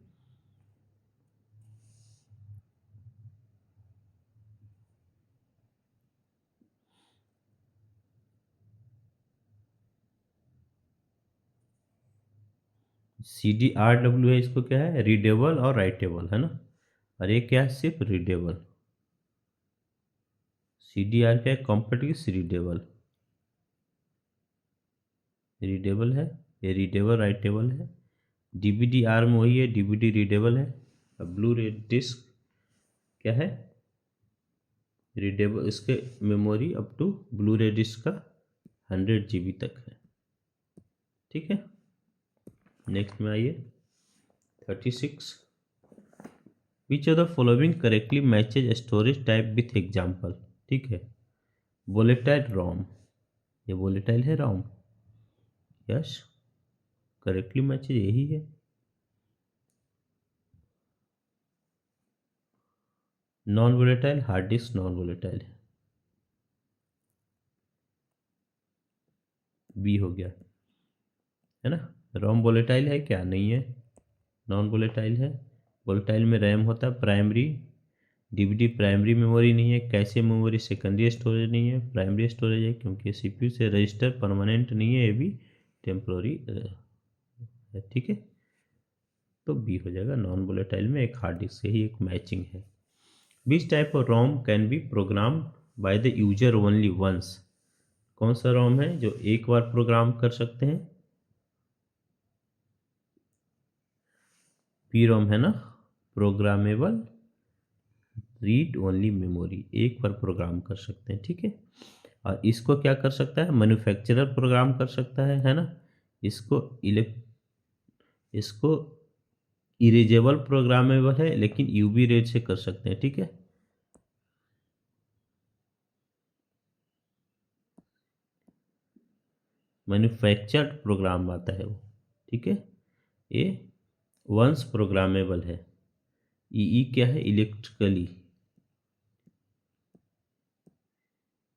CDRW है, इसको क्या है, रीडेबल और राइटेबल, है ना, और ये क्या है, सिर्फ रीडेबल, CDR क्या है, कॉम्पैक्ट रीडेबल, रीडेबल है, ये रीडेबल राइटेबल है। DVD-R में वही है, DVD रीडेबल है। अब ब्लू रे डिस्क क्या है, रीडेबल, इसके memory up to blue ray disc का 100 GB तक है, ठीक है। नेक्स्ट में आइए 36, विच of the following correctly matches storage type with example, ठीक है, वोलेटाइल रोम, ये वोलेटाइल है रोम, यस, करेक्टली मैचेज यही है। Non volatile hard disk non volatile है, बी हो गया, है ना। रोम वोलेटाइल है क्या, नहीं है, नॉन वोलेटाइल है। वोलेटाइल में रैम होता है प्राइमरी, DVD प्राइमरी मेमोरी नहीं है, कैशे मेमोरी सेकेंडरी स्टोरेज नहीं है, प्राइमरी स्टोरेज है, क्योंकि CPU से रजिस्टर परमानेंट नहीं है, ये भी टेम्प्रोरी है, ठीक है। तो बी हो जाएगा, नॉन वोलेटाइल में एक हार्ड डिस्क से ही एक मैचिंग है। Which type of ROM can be program by the user only once, कौन सा रोम है जो एक बार प्रोग्राम कर सकते हैं, पी रोम है ना, प्रोग्रामेबल रीड ओनली मेमोरी, एक बार प्रोग्राम कर सकते हैं, ठीक है। और इसको क्या कर सकता है, मैन्युफैक्चरर प्रोग्राम कर सकता है ना, इसको इसको इरेजेबल प्रोग्रामेबल है, लेकिन UV रेट से कर सकते हैं, ठीक है। मैन्युफैक्चर्ड प्रोग्राम आता है वो, ठीक है। ये वंस प्रोग्रामेबल है, ई क्या है, इलेक्ट्रिकली,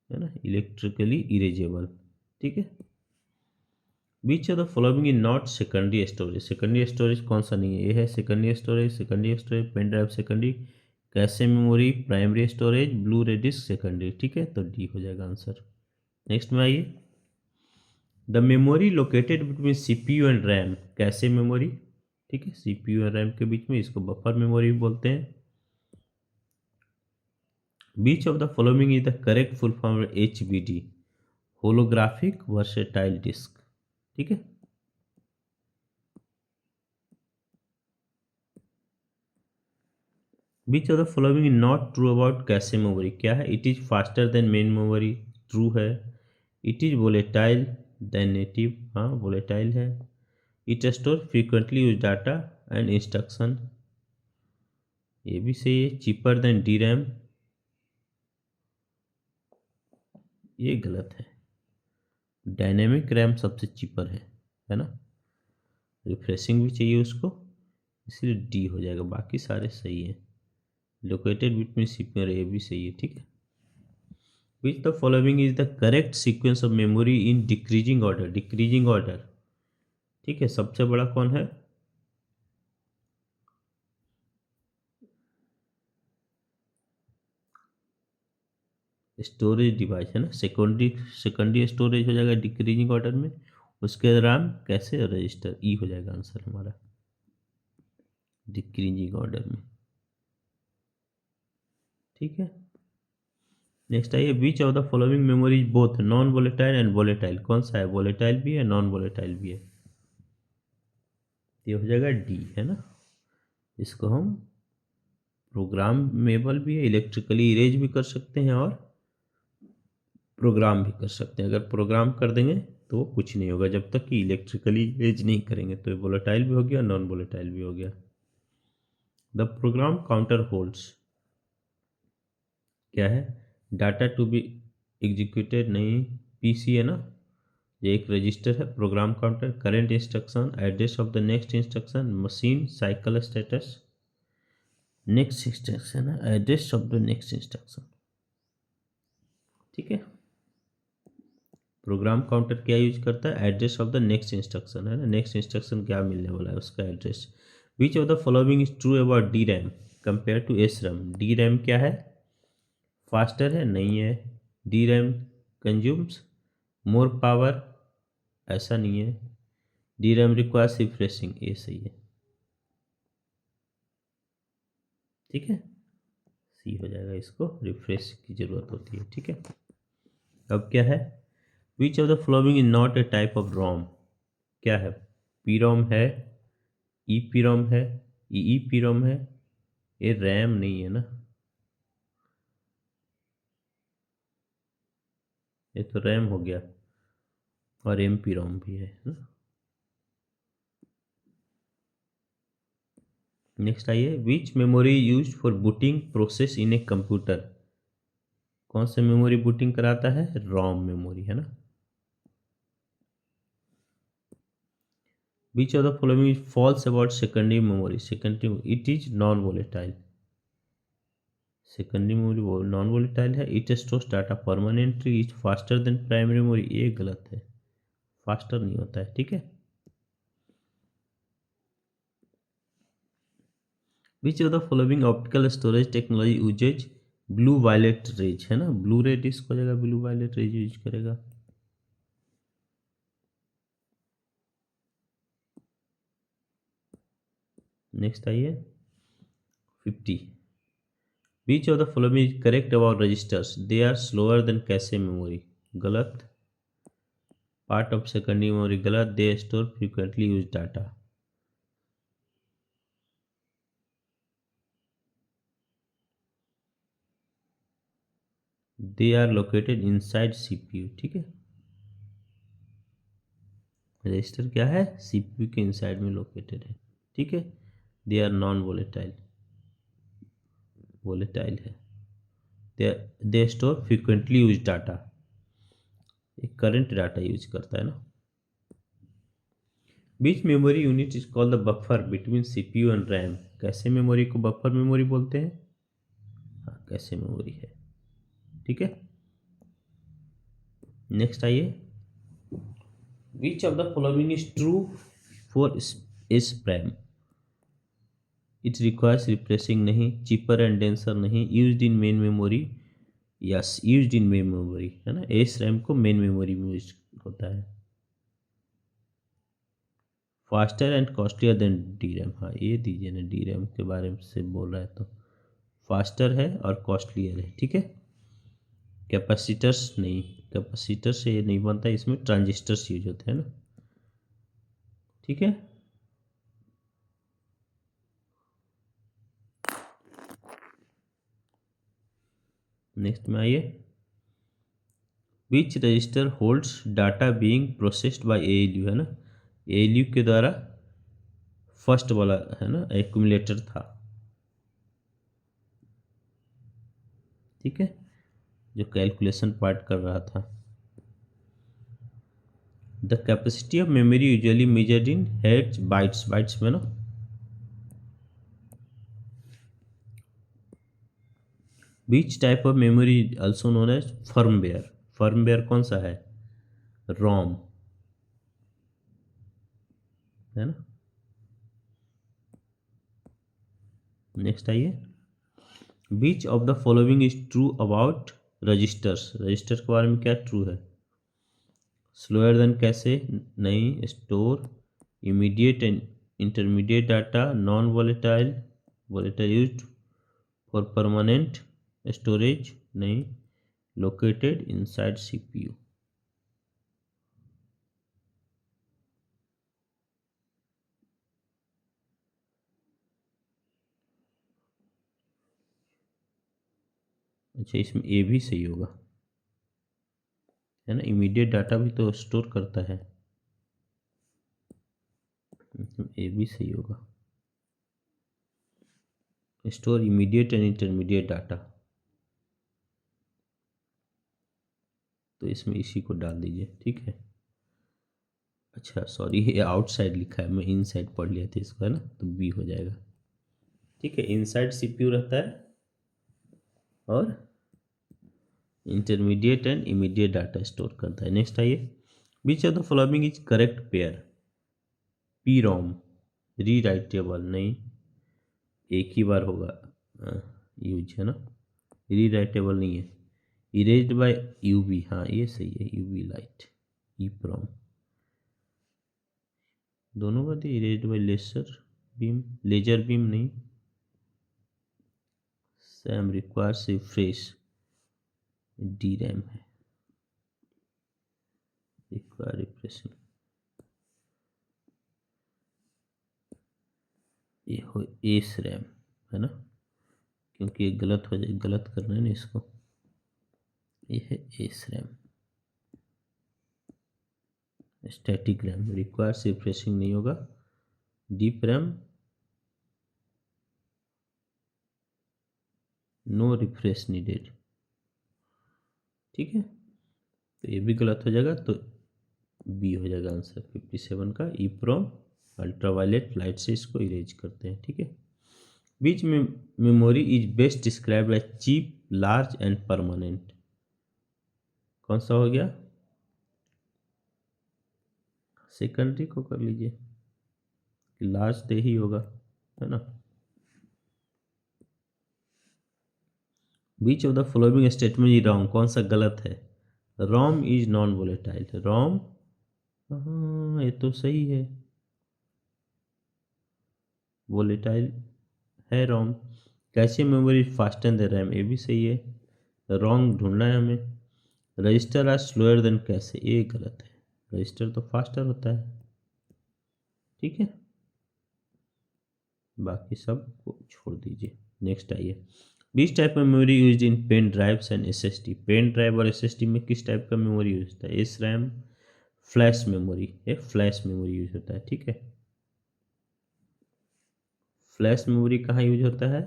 है ना, इलेक्ट्रिकली इरेजेबल, ठीक है। Which of the following in not secondary storage, secondary storage कौन सा नहीं है, ये है secondary storage, secondary storage pen drive secondary, cache memory primary storage, blu ray disc secondary, ठीक है, तो डी हो जाएगा आंसर। नेक्स्ट में आइए, the memory located between CPU and RAM, cache memory, ठीक है, CPU और रैम के बीच में, इसको बफर मेमोरी भी बोलते हैं। Which of the following is the correct full form, HVD, holographic versatile disc, ठीक है। Which of the following is not true about cache memory, क्या है, it is faster than main memory, true है। It is volatile than native, हाँ वोलेटाइल है। It store frequently use data and instruction, ये भी सही है। चीपर देन DRAM, ये गलत है, डायनेमिक रैम सबसे चीपर है ना, रिफ्रेशिंग भी चाहिए उसको, इसलिए डी हो जाएगा, बाकी सारे सही है। लोकेटेड बिटवीन CPU, ये भी सही है, ठीक है। Which the following is the correct sequence of memory in decreasing order, decreasing order, ठीक है, सबसे बड़ा कौन है, स्टोरेज डिवाइस है ना, सेकेंडरी स्टोरेज हो जाएगा डिक्रीजिंग ऑर्डर में, उसके रैम कैसे रजिस्टर, ई हो जाएगा आंसर हमारा डिक्रीजिंग ऑर्डर में। ठीक है, नेक्स्ट आइए, which of the following memory both non volatile and volatile, कौन सा है, वोलेटाइल भी है नॉन वोलेटाइल भी है, ये हो जाएगा डी है ना। इसको हम प्रोग्रामेबल भी है, इलेक्ट्रिकली इरेज भी कर सकते हैं और प्रोग्राम भी कर सकते हैं। अगर प्रोग्राम कर देंगे तो वो कुछ नहीं होगा जब तक कि इलेक्ट्रिकली इरेज नहीं करेंगे, तो ये वोलेटाइल भी हो गया नॉन वोलेटाइल भी हो गया। द प्रोग्राम काउंटर होल्ड्स क्या है, डाटा टू बी एग्जीक्यूटेड, नहीं पीसी है ना, ये एक रजिस्टर है। Program counter, current instruction, address of the next instruction, machine cycle status, next instruction है, address of the next instruction. ठीक है, प्रोग्राम काउंटर क्या यूज करता है, address of the next instruction है ना, नेक्स्ट इंस्ट्रक्शन क्या मिलने वाला है उसका address. Which of the following is true about D RAM compare to S RAM, D RAM क्या है, फास्टर है, नहीं है। D RAM consumes more power, ऐसा नहीं है। डी रैम रिक्वायर्स रिफ्रेशिंग, ये सही है। ठीक है, सी हो जाएगा, इसको रिफ्रेश की जरूरत होती है। ठीक है, अब क्या है, which of the following is not a type of ROM, क्या है, पी रोम है, ई पी रोम है, ई पी रोम है, ये रैम नहीं है ना, ये तो रैम हो गया, और एम पी रोम भी है ना। नेक्स्ट आइए, which memory use for booting process in a computer, कौन सा मेमोरी बूटिंग कराता है, रोम मेमोरी है ना। Which of the following is false about secondary memory, secondary it is non volatile, secondary memory non volatile है। It stores data permanently, is faster than primary memory, ये गलत है, फास्टर नहीं होता है। ठीक है, which of the following optical storage technology usages blue violet rays, है ना, ब्लू रे डिस्क हो जाएगा, ब्लू वायलेट रेज यूज करेगा। नेक्स्ट आइए 50, which of the following is correct about registers, they are slower than cache memory, गलत। पार्ट ऑफ सेकेंडरी मेमोरी, गलत। They store frequently use data, they are located inside CPU. ठीक है, रजिस्टर क्या है, सीपीयू के इनसाइड में लोकेटेड है। ठीक है, they are non volatile, volatile है। They store frequently use data, एक करंट डाटा यूज करता है ना। Which memory unit is called the buffer between CPU and RAM, कैसे मेमोरी को बफर मेमोरी बोलते हैं, हाँ कैसे मेमोरी है। ठीक है, नेक्स्ट आइए, which of the following is true for S prime, it requires replacing, नहीं। चीपर एंड डेंसर, नहीं। Used in main memory, yes used in main memory है ना, एस रैम को मेन मेमोरी में यूज होता है। Faster and costlier then D RAM, हाँ ये दीजिए ना, डी रैम के बारे में से बोल रहा है तो फास्टर है और कॉस्टलियर है। ठीक है, कैपेसिटर्स नहीं, कैपेसिटर से ये नहीं बनता, इसमें ट्रांजिस्टर्स यूज होते हैं ना। ठीक है, नेक्स्ट में आइए, which register holds data being processed by ALU, है ना, एएलयू के द्वारा फर्स्ट वाला है ना एक्यूमुलेटर था। ठीक है, जो कैलकुलेशन पार्ट कर रहा था। The capacity of memory usually measured in hertz, bytes, bytes में ना। Which type of memory also known as firmware, firmware कौन सा है, रोम है ना। नेक्स्ट आइए, which of the following is true about registers, register के बारे में क्या ट्रू है? स्लोअर देन कैसे? नहीं। Store immediate and intermediate data, non volatile, volatile used for permanent storage, नहीं। Located inside CPU. अच्छा, इसमें ए भी सही होगा, है ना, इमीडिएट डाटा भी तो स्टोर करता है, ए भी सही होगा। Store immediate and intermediate data, तो इसमें इसी को डाल दीजिए, ठीक है। अच्छा सॉरी, ये आउटसाइड लिखा है, मैं इनसाइड पढ़ लिया था इसको, है ना, तो बी हो जाएगा, ठीक है। इनसाइड सीपीयू रहता है और intermediate and immediate data store करता है। नेक्स्ट आइए, which of the following is correct pair? P ROM री राइटेबल, नहीं, एक ही बार होगा यूज, है ना, री राइटेबल नहीं है। इरेज्ड बाय यूवी, हाँ ये सही है, यूवी लाइट, ई प्रोम, दोनों का दिए। Erased by laser beam, laser beam नहीं। सैम requires a fresh, D RAM है, रिक्वायर रिप्रेसिंग, ये हो एस रैम, है ना, क्योंकि ये गलत हो जाए, गलत करना है ना इसको, ये है S RAM. Static RAM, requires refreshing नहीं होगा। D RAM, no refresh needed, ठीक है, तो ये भी गलत हो जाएगा, तो बी हो जाएगा आंसर 57 का। ई प्रोम अल्ट्रावायलेट लाइट से इसको इरेज करते हैं, ठीक है। बीच में memory is best described as cheap, large and permanent, कौन सा हो गया? सेकेंडरी को कर लीजिए, लार्ज तो ही होगा, है ना। Which of the following statement is wrong, कौन सा गलत है? ROM is non volatile, ROM, हाँ ये तो सही है, वोलेटाइल है ROM. Cache memory faster than RAM, ये भी सही है, रॉन्ग ढूंढना है हमें। Register are slower than cache, ये गलत है, रजिस्टर तो फास्टर होता है, ठीक है। बाकी सब को छोड़ दीजिए। नेक्स्ट आइए, which type of memory use in pen drives and SSD, pen drive और एसएसडी में किस टाइप का मेमोरी यूज होता है? एस रैम, फ्लैश मेमोरी, ये फ्लैश मेमोरी यूज होता है, ठीक है। फ्लैश मेमोरी कहाँ यूज होता है?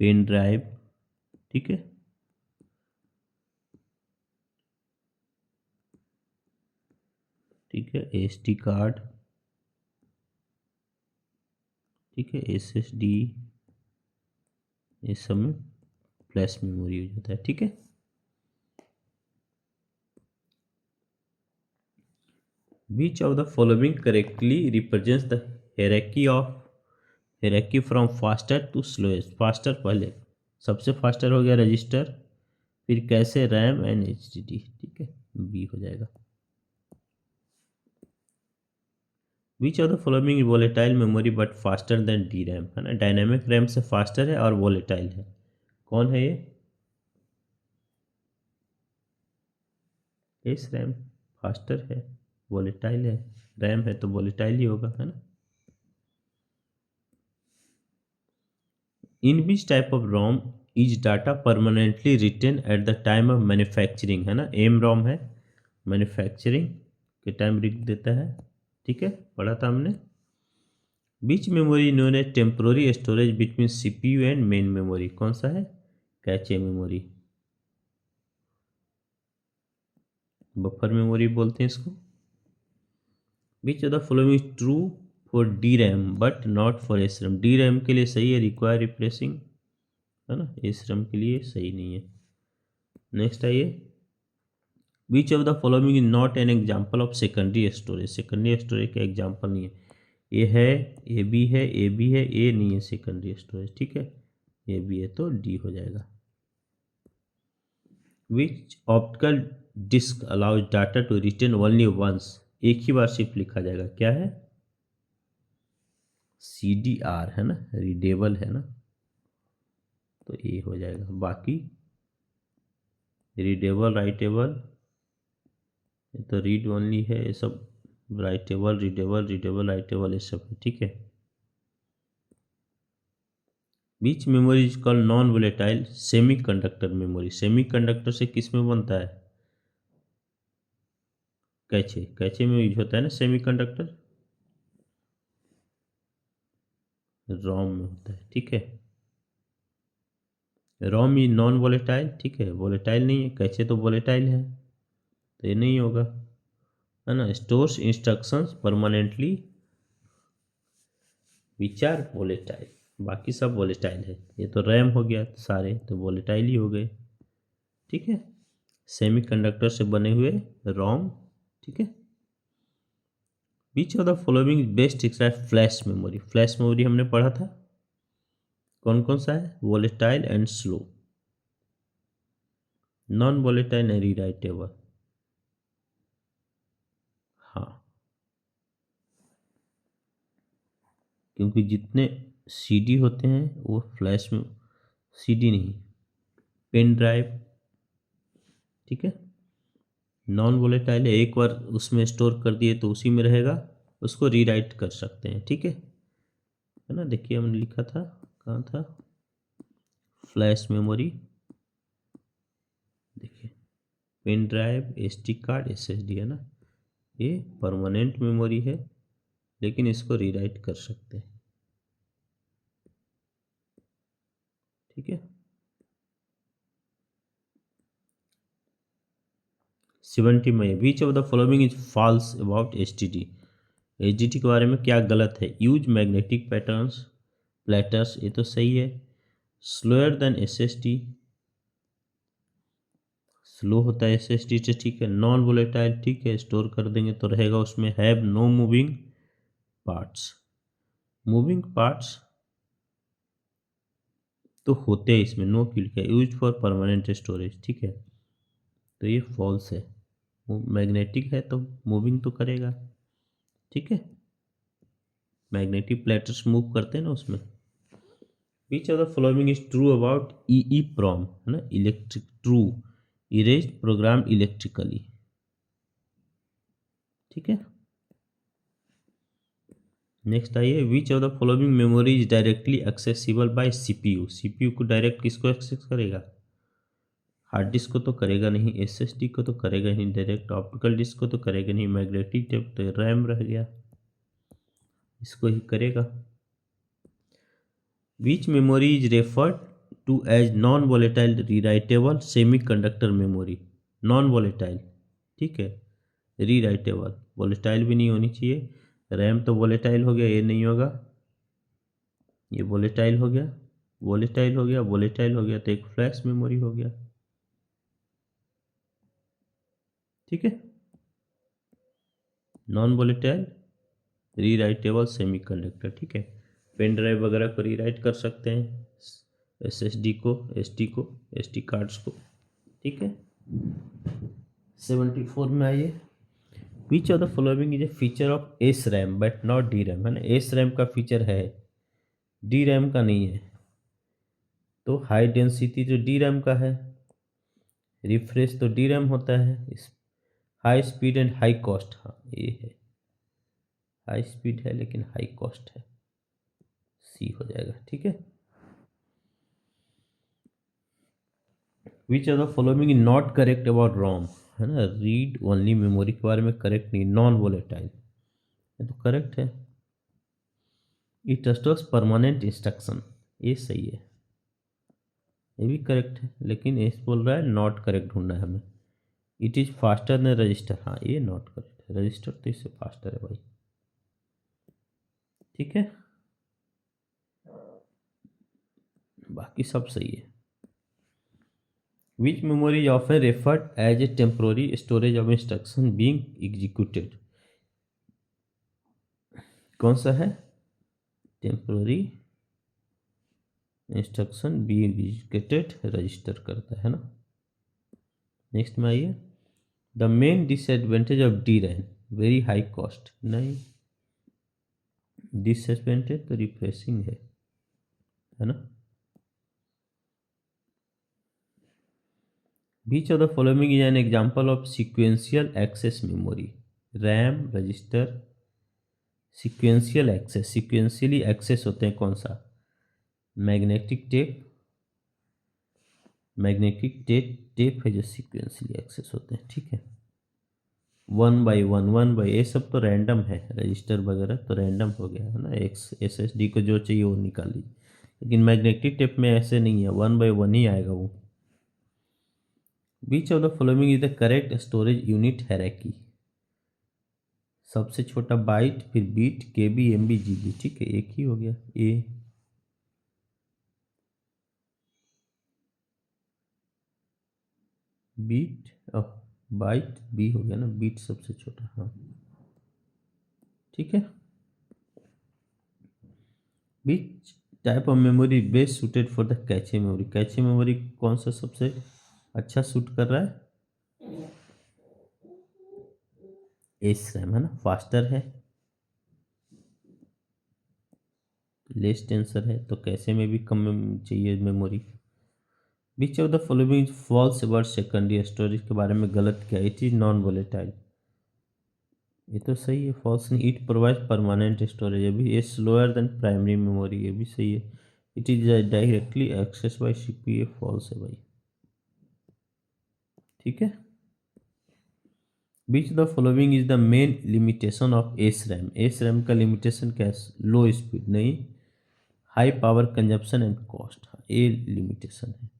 पेन ड्राइव, ठीक है, ठीक है, एसडी कार्ड, ठीक है, एसएसडी, इस सब में फ्लैश मेमोरी यूज होता है, ठीक है। Which of the following correctly represents the hierarchy from faster to slowest? Faster पहले, सबसे फास्टर हो गया रजिस्टर, फिर कैसे रैम एंड एचडीडी, ठीक है, बी हो जाएगा। विच of the following volatile memory but faster than D RAM, है ना, डायनेमिक रैम से फास्टर है और वोलेटाइल है, कौन है ये? एस रैम फास्टर है, वोलेटाइल है, रैम है तो वोलेटाइल ही होगा, है ना। In which type of ROM is data permanently written at the time of manufacturing, है ना, एम रोम है, मैन्युफैक्चरिंग के टाइम रिट देता है, ठीक है, पढ़ा था हमने। Which memory known as temporary storage between CPU and main memory, कौन सा है? कैचे मेमोरी, बफर मेमोरी बोलते हैं इसको। Which of the following is true for D RAM but not for S RAM, D RAM के लिए सही है, रिक्वायर रिप्लेसिंग, है ना, एस रैम के लिए सही नहीं है। नेक्स्ट आइए, which of the following is not an example of secondary storage. Secondary storage का एग्जाम्पल नहीं है। ए है, ए बी है, ए बी है, ए नहीं है सेकेंडरी स्टोरेज, ठीक है। ए बी है तो डी हो जाएगा। Which optical disk allows data to written only once. एक ही बार सिर्फ लिखा जाएगा, क्या है? CDR है ना, रीडेबल है ना, तो ए हो जाएगा। बाकी रीडेबल, राइटेबल, ये तो रीड ओनली है, ये सब राइटेबल, रीडेबल, रीडेबल, राइटेबल, ये सब है, ठीक है। Which memory is called non volatile semiconductor memory. Semiconductor से किस में बनता है? कैचे, कैचे में यूज होता है ना सेमी कंडक्टर, रोम में होता है, ठीक है। रोम ई नॉन वोलेटाइल, ठीक है, वोलेटाइल नहीं है। कैचे तो वोलेटाइल है, तो ये नहीं होगा, है ना। Stores instructions permanently which are volatile, बाकी सब वोलेटाइल है। ये तो रैम हो गया, सारे तो वोलेटाइल ही हो गए, ठीक है। सेमी कंडक्टर से बने हुए रोम, ठीक है। Which of the following best describe flash memory. Flash memory हमने पढ़ा था, कौन कौन सा है? Volatile and slow, non volatile and rewritable. हाँ, क्योंकि जितने सीडी होते हैं वो फ्लैश में, सीडी नहीं, पेन ड्राइव, ठीक है, नॉन वोलेटाइल है। एक बार उसमें स्टोर कर दिए तो उसी में रहेगा, उसको रीराइट कर सकते हैं, ठीक है ना। देखिए हमने लिखा था, कहाँ था? फ्लैश मेमोरी, देखिए pen drive, SD card, SSD, है ना। ये परमानेंट मेमोरी है, लेकिन इसको रीराइट कर सकते हैं, ठीक है। 70 में which of the following is false about HDD. HDD के बारे में क्या गलत है? यूज मैग्नेटिक पैटर्न्स प्लेटर्स, ये तो सही है। स्लोअर देन एसएसडी, स्लो होता है एसएसडी से, ठीक है। नॉन वोलेटाइल, ठीक है, स्टोर कर देंगे तो रहेगा उसमें। Have no moving parts, moving parts तो होते हैं इसमें, नो क्यों लिखा है। यूज फॉर परमानेंट स्टोरेज, ठीक है, तो ये फॉल्स है। मैग्नेटिक है तो मूविंग तो करेगा, ठीक है। मैग्नेटिक प्लेटर्स मूव करते हैं ना उसमें। Which of the following is true about EEPROM, है ना, electric true erase program electrically, ठीक है। नेक्स्ट आइए, which of the following memory is directly accessible by CPU. CPU को डायरेक्ट किसको एक्सेस करेगा? हार्ड डिस्क को तो करेगा नहीं, एसएसडी को तो करेगा नहीं डायरेक्ट, ऑप्टिकल डिस्क को तो करेगा नहीं, मैग्नेटिक टेप तो रैम रह गया, इसको ही करेगा। Which memory is referred to as non volatile rewritable semiconductor memory. Non volatile, ठीक है, रीराइटेबल, वोलेटाइल भी नहीं होनी चाहिए। रैम तो वोलेटाइल हो गया, ये नहीं होगा, ये वोलेटाइल हो गया, वोलेटाइल हो गया, वोलेटाइल हो गया, तो एक फ्लैश मेमोरी हो गया, ठीक है। Non volatile rewritable semi conductor, ठीक है। पेन ड्राइव वगैरह को रीराइट कर सकते हैं, एसएसडी को, एसडी को, एसडी कार्ड्स को, ठीक है। 74 में आइए, which of the following is A feature of S RAM but not D RAM, है ना। एस रैम का फीचर है, डी रैम का नहीं है, तो हाई डेंसिटी जो डी रैम का है, रिफ्रेश तो डी रैम होता है, high speed and high cost, हाँ ये है, हाई स्पीड है लेकिन हाई कॉस्ट है, सी हो जाएगा, ठीक है। Which of the following is not correct about ROM, है ना। रीड ओनली मेमोरी के बारे में करेक्ट नहीं, नॉन वोलेटाइल, ये तो करेक्ट है। इट स्टोर्स परमानेंट इंस्ट्रक्शन, ये सही है, ये भी करेक्ट है, लेकिन ये बोल रहा है नॉट करेक्ट ढूंढना है हमें। It is faster than register, हाँ ये नॉट करेक्ट है, रजिस्टर तो इससे फास्टर है भाई, ठीक है। बाकी सब सही है। Which memory is often referred as a temporary storage of instruction being executed? कौन सा है? Temporary instruction being executed register करता है ना। नेक्स्ट में आइए, the main disadvantage of D RAM very high cost. नहीं, डिसएडवांटेज तो रिफ्रेशिंग है ना। Which of the following is an example of sequential access memory? RAM register sequential access, sequentially access होते हैं कौन सा? मैग्नेटिक टेप है जो sequentially access होते हैं, ठीक है। 1 by 1 ये सब तो रैंडम है, रजिस्टर वगैरह तो रैंडम हो गया है ना। SSD को जो चाहिए वो निकाल लीजिए, लेकिन मैग्नेटिक टेप में ऐसे नहीं है, 1 by 1 ही आएगा वो। Which of the following is the correct storage unit hierarchy? सबसे छोटा बाइट, फिर बीट, केबी, एमबी, जीबी, ठीक है, एक ही हो गया। ए बीट, बाइट बी हो गया ना, बीट सबसे छोटा, हाँ ठीक है। Which type of memory best suited for the cache memory? Cache memory कौन सा सबसे अच्छा सूट कर रहा है? एस रैम है ना, फास्टर है, लेस टेंसर है, तो कैसे में भी कम चाहिए memory. Which of the following false about secondary storage के बारे में गलत क्या? इट इज नॉन वोलेटाइल, ये तो सही है। फॉल्स नहीं, इट प्रोवाइड परमानेंट स्टोरेज, अभी ये स्लोअर देन प्राइमरी मेमोरी, ये भी सही है। It is directly access by CPU, ये फॉल्स है भाई, ठीक है। Which the following is the main limitation of S RAM? S RAM का लिमिटेशन क्या है? लो स्पीड नहीं, high power consumption and cost, ये लिमिटेशन है,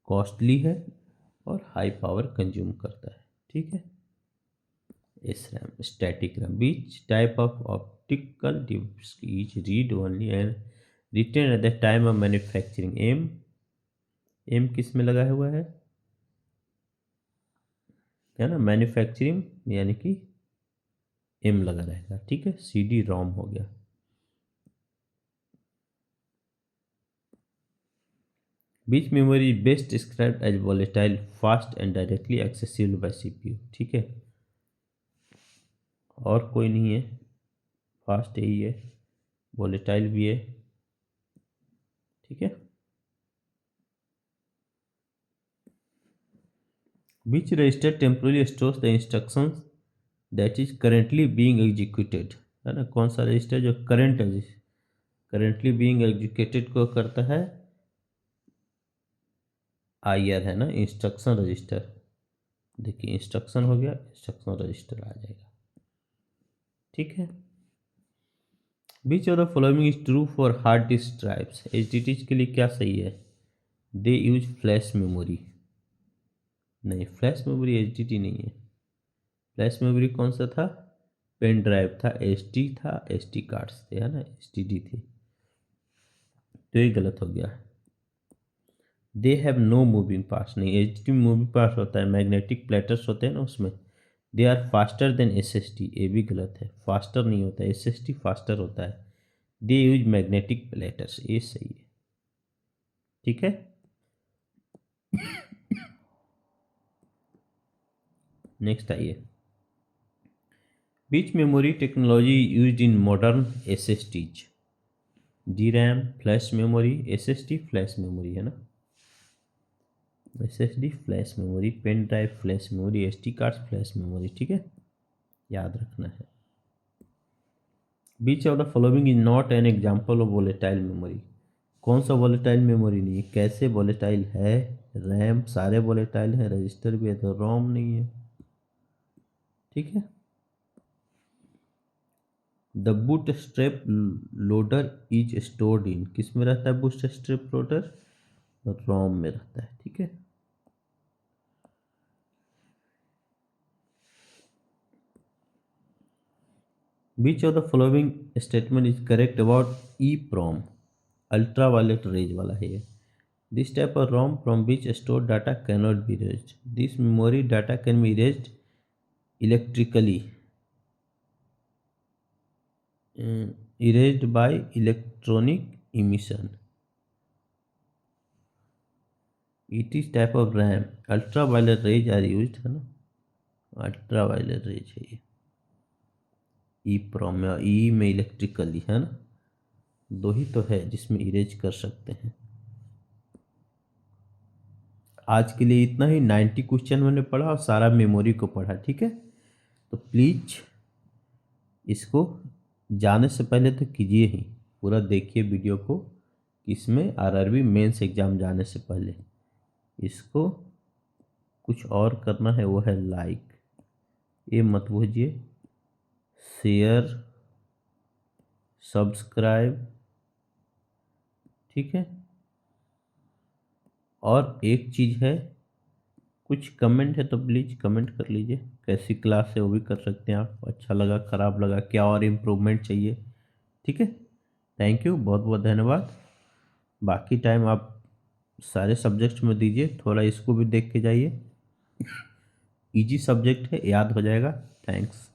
कॉस्टली है और हाई पावर कंज्यूम करता है, ठीक है। S RAM static RAM. Which type of optical device is read only and written at the time of manufacturing? M किस में लगा हुआ है ना, मैन्युफैक्चरिंग यानी कि एम लगा रहेगा, ठीक है। CD रोम हो गया। Which memory best described as volatile, fast and directly accessible by CPU, ठीक है, और कोई नहीं है, फास्ट यही है, वोलेटाइल भी है, ठीक है। Which register temporarily stores the instructions that is currently being executed, है ना। कौन सा रजिस्टर जो करेंटली बीइंग एग्जीक्यूटेड को करता है? IR है ना, इंस्ट्रक्शन रजिस्टर। देखिए इंस्ट्रक्शन हो गया, इंस्ट्रक्शन रजिस्टर आ जाएगा, ठीक है। Which of the following is true for hard disk drives? HDDs के लिए क्या सही है? दे यूज फ्लैश मेमोरी। नहीं, फ्लैश मेमोरी HDD नहीं है। फ्लैश मेमोरी कौन सा था? पेन ड्राइव था, SD था, SD कार्ड्स थे, है ना, STD थे, तो ये गलत हो गया। They have no moving parts, नहीं, HDD में मूविंग पार्ट्स होता है, मैग्नेटिक प्लेटर्स होते हैं ना उसमें। They are faster than SSD, ये भी गलत है, फास्टर नहीं होता है, SSD फास्टर होता है। दे यूज मैग्नेटिक प्लेटर्स, ये सही है, ठीक है। नेक्स्ट आइए, which memory technology use in modern SSDs? DRAM, flash memory, SSD flash memory, है ना, SSD flash memory, pen drive flash memory, SD card flash memory, ठीक है, याद रखना है। Which of the following is not an example of volatile memory? कौन सा वोलेटाइल मेमोरी नहीं है? कैसे वोलेटाइल है? रैम सारे वोलेटाइल है, रजिस्टर भी है, तो रोम नहीं है, ठीक है। The boot strap loader is stored in, किस में रहता है बूट स्ट्रैप लोडर? रोम में रहता है, ठीक है। Which of the following statement is correct about EEPROM? Ultraviolet rays वाला है ये। This type of ROM from which stored data cannot be erased. This memory data can be erased electrically. Erased by electronic emission. It is type of RAM. Ultraviolet rays are used, है ना, अल्ट्रावायलेट रेज है ये। EEPROM या ई में इलेक्ट्रिकली, है ना, दो ही तो है जिसमें इरेज कर सकते हैं। आज के लिए इतना ही। 90 क्वेश्चन मैंने पढ़ा और सारा मेमोरी को पढ़ा, ठीक है। तो प्लीज़ इसको जाने से पहले तो कीजिए ही, पूरा देखिए वीडियो को, इसमें आरआरबी मेंस एग्ज़ाम जाने से पहले इसको कुछ और करना है, वो है लाइक, ये मत भूलिए, शेयर, सब्सक्राइब, ठीक है। और एक चीज़ है, कुछ कमेंट है तो प्लीज़ कमेंट कर लीजिए, कैसी क्लास है वो भी कर सकते हैं आप, अच्छा लगा, ख़राब लगा, क्या और इम्प्रूवमेंट चाहिए, ठीक है। थैंक यू, बहुत बहुत धन्यवाद। बाकी टाइम आप सारे सब्जेक्ट्स में दीजिए, थोड़ा इसको भी देख के जाइए, इजी सब्जेक्ट है, याद हो जाएगा। थैंक्स।